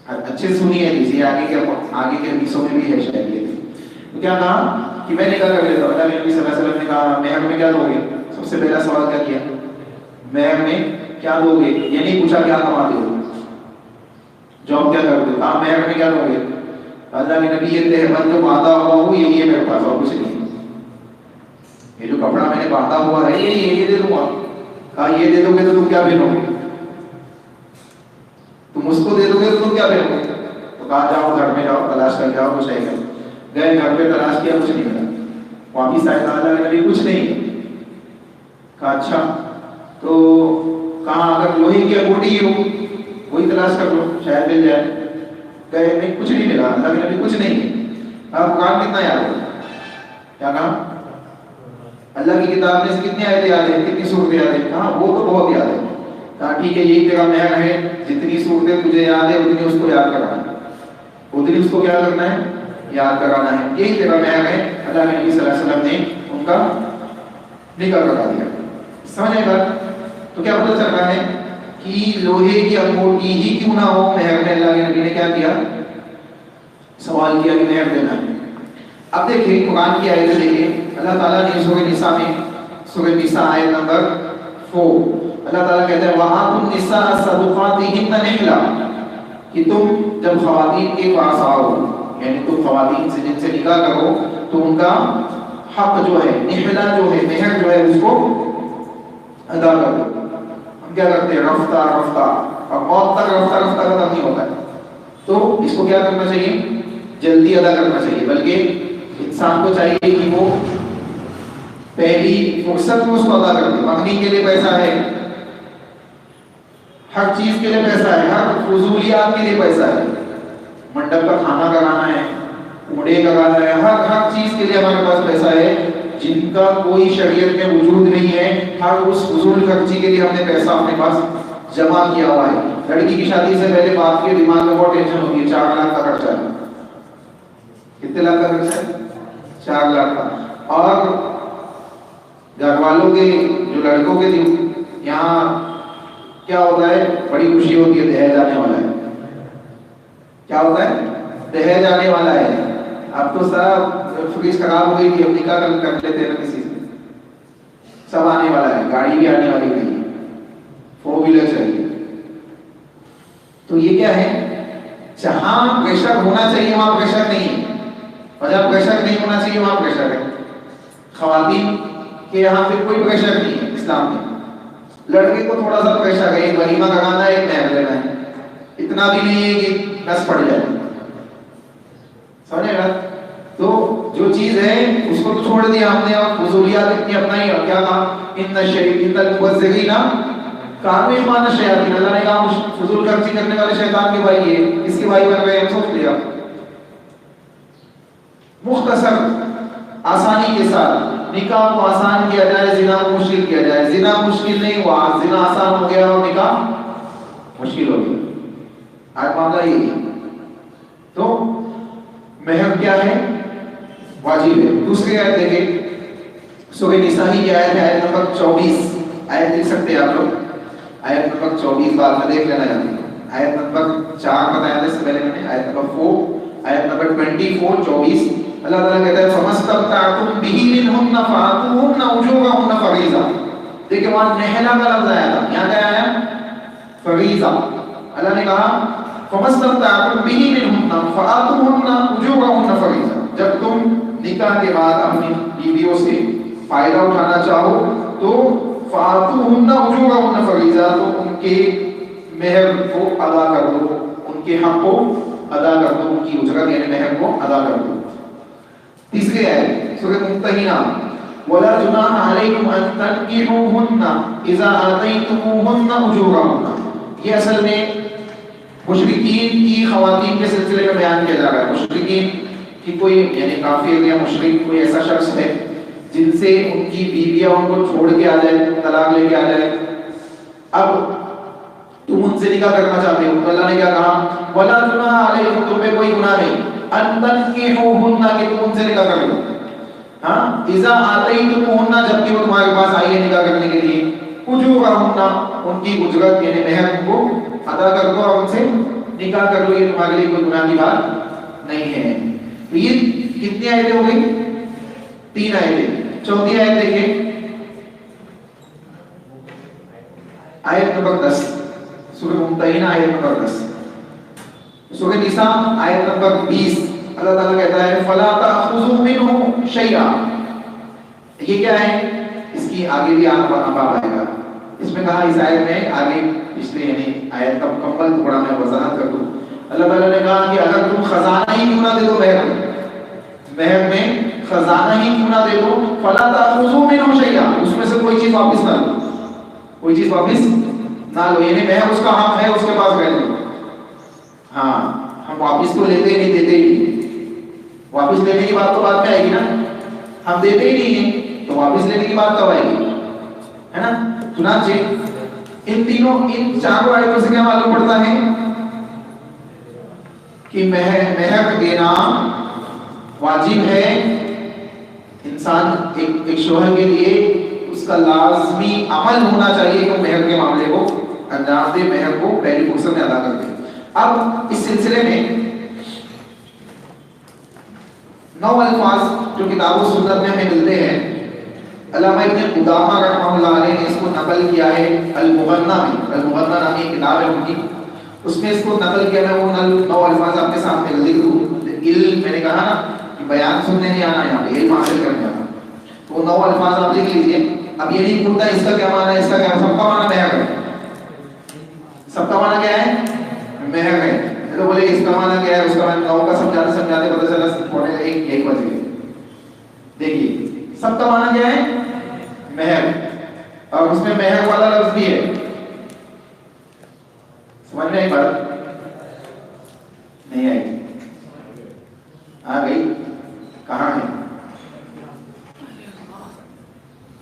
اچھے سنیے دیجیے، آگے کے حدیثوں میں بھی ہے شاید یہ. تو کیا کہا کہ میں نکاح کر لیتا ہوں. اللہ کے نبی صلی اللہ علیہ وسلم نے کہا مہر میں کیا دو گے؟ سب سے پہلا سوال کیا کیا؟ مہر میں کیا دو گے؟ یہ نہیں پوچھا کیا کماتے ہو، جاب کیا کرتے ہو. کہا مہر میں کیا دو گے؟ اللہ کے نبی یہ تہمت جو باندھا ہوا ہو یہی ہے میرے پاس، اور کچھ نہیں. یہ جو کپڑا میں نے باندھا ہوا ہے یہ دے دوں گا. کہا یہ دے دو گے تو تم کیا پہنو گے؟ تم اس کو دے دو گے تو تم کیا پہنو گے؟ تو کہا جاؤ گھر میں جاؤ تلاش کر جاؤ کچھ ہے. گئے گھر پہ تلاش کیا، کچھ نہیں ملا. واپس آئے اللہ کے نبی کچھ نہیں. کہا اچھا تو کہاں اگر لوہے کی انگوٹھی ہو وہی تلاش کر لو شاید مل جائے. گئے نہیں کچھ نہیں ملا. اللہ کے نبی کچھ نہیں. کہا قرآن کتنا یاد ہے؟ کیا کہا؟ اللہ کی کتاب میں سے کتنی آیتیں یاد ہیں، کتنی صورتیں یاد ہیں؟ کہا وہ تو بہت یاد ہے. کہا ٹھیک ہے یہی تیرا مہر ہے، جتنی صورتیں تجھے یاد ہے اتنی اس کو یاد کرانا ہے، اتنی اس کو کیا کرنا ہے؟ یاد کرانا ہے. یہی تیرا مہر ہے. اللہ کے نبی صلی اللہ علیہ وسلم نے ان کا نکاح کرا دیا. سمجھے گا؟ تو کیا پتہ چل رہا ہے کہ لوہے کی انگوٹھی ہی کیوں نہ ہو مہر میں اللہ کے نبی نے کیا کیا؟ سوال کیا کہ مہر دینا ہے. اب دیکھیں قرآن کی آیت دیکھیں. اللہ تعالیٰ نے سورہ نساء میں، سورہ نساء آیت نمبر 4 اللہ تعالیٰ کہتا ہے وَآتُوا النِّسَاءَ صَدُقَاتِهِنَّ نِحْلَةً، کہ تم جب خواتین کے پاس آؤ یعنی تم خواتین سے جن سے نکاح کرو تو ان کا حق جو ہے، نحلہ جو ہے، مہر جو ہے اس کو ادا کر دو. ہم کیا کرتے ہیں؟ رفتہ رفتہ، اور موت تک رفتہ رفتہ ختم نہیں ہوتا ہے. تو اس کو کیا کرنا چاہیے؟ جلدی ادا کرنا چاہیے. بلکہ انسان کو چاہیے کہ وہ پہلی فرصت میں اس کو ادا کر دے. مہنگی کے لیے پیسہ ہے، ہر چیز کے لیے پیسہ ہے، ہر فضولیات کے لیے پیسہ ہے. منڈپ کا کھانا کرانا ہے، اڑے کرانا ہے، ہر چیز کے لیے ہمارے پاس پیسہ ہے. جن کا کوئی شریعت میں وجود نہیں ہے، ہر اس فضول خرچی کے لیے ہم نے پیسہ اپنے پاس جمع کیا ہوا ہے. لڑکی کی شادی سے پہلے باپ کے دماغ میں بہت ٹینشن ہوتی ہے. 4 لاکھ کا خرچہ ہے. کتنے لاکھ کا خرچہ ہے؟ 4 لاکھ کا. اور گھر والوں کے جو لڑکوں کے یہاں کیا ہوتا ہے؟ بڑی خوشی ہوتی ہے، دہیج آنے والا ہے. کیا ہوتا ہے؟ دہیج آنے والا ہے. اب تو سب فریج خراب ہو گئی تھی، اب نکاح کر لیتے ہیں کسی سے. سب آنے والا ہے، گاڑی بھی آنے والی نہیں ہے، 4 ویلر چاہیے. تو یہ کیا ہے؟ جہاں پریشر ہونا چاہیے وہاں پریشر نہیں ہے، اور جہاں پریشر نہیں ہونا چاہیے وہاں پریشر ہے. خواتین کے یہاں پہ کوئی پریشر نہیں ہے اسلام میں. لڑکے کو تھوڑا سا پریشر ہے، ایک ولیمہ کرانا ہے، ایک مہر دینا ہے. اتنا بھی نہیں ہے کہ نس پڑ جائے. سمجھے گا؟ تو جو چیز ہے اس کو تو چھوڑ دیا ہم نے، اور فضولیات اتنی اپنائی. اور کیا کہا؟ ان المبذرین کانوا اخوان الشیاطین. اللہ نے کہا فضول خرچی کرنے والے شیطان کے بھائی ہیں. کس کے بھائی بن گئے ہم سوچ لیا. مختصر آسانی کے ساتھ نکاح کو آسان کیا جائے، زنا کو مشکل کیا جائے. زنا مشکل نہیں ہوا، زنا آسان ہو گیا اور نکاح مشکل ہو گیا. آج معاملہ یہ ہے. تو مہر کیا ہے؟ واجب ہے. دوسری آیت دیکھیں، سورہ نساء کی آیت ہے، آیت نمبر 24. آیت لکھ سکتے ہیں آپ لوگ؟ آیت نمبر 24 بعد میں دیکھ لینا چاہتے ہیں. آیت نمبر 4 بتایا تھا اس سے پہلے میں نے. آیت نمبر 4، آیت نمبر 24 24. اللہ تعالیٰ کہتا ہے فَمَسْتَمْتَعْتُمْ بِهِ مِنْهُنَّ فَآتُوهُنَّ أُجُورَهُنَّ فَرِيضَةً. دیکھیں وہاں نحلہ کا لفظ آیا تھا، یہاں کیا آیا؟ فریضہ. اللہ نے کہا فَمَسْتَمْتَعْتُمْ بِهِ مِنْهُنَّ فَآتُوهُنَّ أُجُورَهُنَّ فَرِيضَةً. جب تم نکاح کے بعد اپنی بیویوں سے فائدہ اٹھانا چاہو تو فَآتُوهُنَّ أُجُورَهُنَّ فَرِيضَةً، تو ان کے مہر کو ادا کر دو، ان کے حق کو ادا کر دو، ان کی اجرت یعنی مہر کو ادا کر دو۔ تیسری آیت سورۃ ممتحنہ، وَلَا جُنَاحَ عَلَيْكُمْ أَن تَنكِحُوهُنَّ إِذَا آتَيْتُمُوهُنَّ أُجُورَهُنَّ، یہ اصل میں مشرکین کی خواتین کے سلسلے میں بیان کیا جا رہا ہے۔ مشرکین کی کوئی یعنی کافر یا مشرک کوئی ایسا شخص ہے جن سے ان کی بیویاں ان کو چھوڑ کے آ جائے، طلاق لے کے آ جائے، اب تم ان سے نکاح کرنا چاہتے ہو تو اللہ نے کیا کہا، وَلَا جُنَاحَ عَلَيْكُمْ، تم پہ کوئی گناہ نہیں، أَن تَنكِحُوهُنَّ کہ تم ان سے نکاح کر لو، ہاں، اذا آتیتموہن جبکہ وہ تمہارے پاس آئی ہے نکاح کرنے کے لیے، اجورہن ان کی اجرت یعنی مہر ان کو ادا کر دو اور ان سے نکاح کر لو، یہ تمہارے لیے کوئی گناہ کی بات نہیں ہے۔ تو یہ کتنی آیتیں ہو گئی؟ 3 آیتیں۔ چوتھی آیت دیکھیں، آیت نمبر 10، سورۃ ممتحنہ آیت نمبر 10۔ سورۃ نساء آیت نمبر 20، اللہ تعالیٰ کہتا ہے فَلَا تَأْخُذُوا مِنْهُ شَيْئًا، یہ کیا ہے؟ اس کی آگے بھی باب آئے گا، اس میں کہا اس آیت میں آگے پچھلے یعنی آیت کا مکمل تھوڑا میں وضاحت کر دوں۔ اللہ تعالیٰ نے کہا کہ اگر تم خزانہ ہی کیوں نہ دے دو، مہر میں خزانہ ہی کیوں نہ دے دو، فَلَا تَأْخُذُوا مِنْهُ شَيْئًا، اس میں سے کوئی چیز واپس نہ لو، کوئی چیز واپس نہ لو، یعنی مہر اس کا حق ہے، اس کے پاس رہ لو، ہاں ہم واپس تو لیتے ہی نہیں، دیتے ہی نہیں، واپس لینے کی بات تو بعد میں آئے گی نا، ہم دیتے ہی نہیں ہیں تو واپس لینے کی بات کب آئے گی، ہے نا؟ چنانچہ ان چاروں آیتوں سے کیا معلوم پڑتا ہے کہ مہر دینا واجب ہے، انسان ایک شوہر کے لیے اس کا لازمی عمل ہونا چاہیے کہ مہر کے معاملے کو انجام دے، مہر کو پہلی فرصت میں ادا کر دے۔ اب اس سلسلے میں 9 الفاظ جو کتاب و سنت میں ہمیں ملتے ہیں، علامہ ابن قدامہ رحمہ اللہ علیہ نے اس کو نقل کیا ہے المغنی میں، المغنی نامی ایک کتاب ہے ان کی، اس میں اس کو نقل کیا ہے، وہ 9 الفاظ آپ کے سامنے لکھ دوں۔ علم میں نے کہا نا کہ بیان سننے نہیں آنا، یہاں پہ علم حاصل کرنے آنا، تو وہ 9 الفاظ آپ لکھ لیجئے۔ اب یہ نہیں پوچھتا اس کا کیا معنی ہے، اس کا کیا، سب کا معنی مہر ہے، سب کا معنی کیا ہے، مہر ہے۔ تو بولے اس کا معنی کیا ہے، اس کا معنی 9 کا سمجھاتے پتہ چلا پونے 1 بج گئے۔ دیکھیے سب کا معنی کیا ہے، مہر، اور اس میں مہر والا لفظ بھی ہے، سمجھ میں آئی بات؟ نہیں آئی؟ آ گئی؟ کہاں ہے؟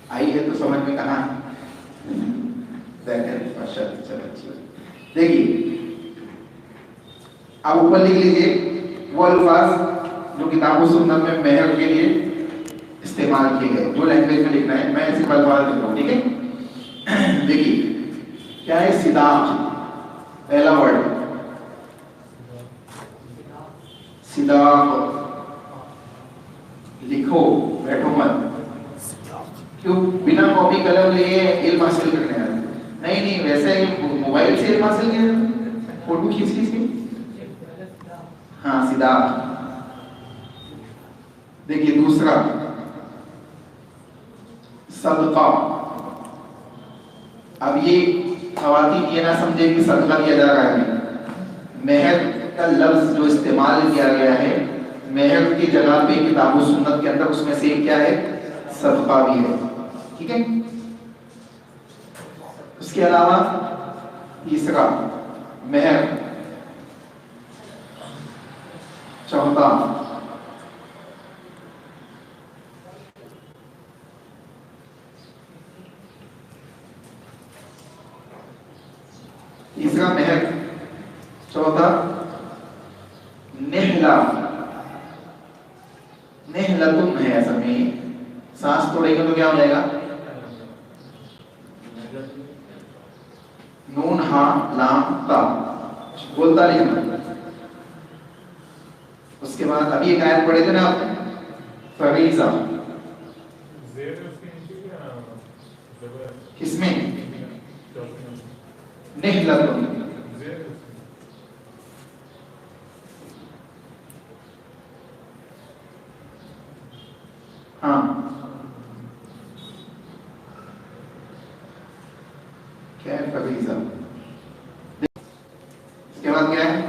آئی ہے تو سمجھ میں کہاں ہے؟ دیکھیے آپ اوپر لکھ لیجیے وہ الفاظ جو کتاب و سنت میں مہر کے لیے استعمال کیے گئے، جو لینگویج میں لکھنا ہے، میں ایسے الفاظ لکھ رہا ہوں، ٹھیک ہے؟ دیکھیے کیا ہے، صداق، پہلا ورڈ صداق، لکھو، بیٹھو مت، کیوں بنا کاپی قلم لیے علم حاصل کرنے آئے؟ نہیں ویسے موبائل سے علم حاصل کیا، فوٹو کھینچ کے، ہاں صداق۔ دیکھیے دوسرا صدقہ، اب یہ خواتین یہ نہ سمجھے کہ صدقہ دیا جا رہا ہے، مہر کا لفظ جو استعمال کیا گیا ہے مہر کی جگہ پہ کتاب و سنت کے اندر، اس میں سے کیا ہے، صدقہ بھی ہے، ٹھیک ہے؟ اس کے علاوہ تیسرا مہر، چوتھا تیسرا مہر، چوتھا نہلا، نہلتن ہے، اصل میں سانس توڑے گا تو کیا ہو جائے گا، نون ہاں لام تا، بولتا لکھنا۔ اس کے بعد ابھی ایک آیت پڑھے تھے نا آپ نے، فریضہ، کس میں، نہلتن، ہاں کیا ہے، فریضہ،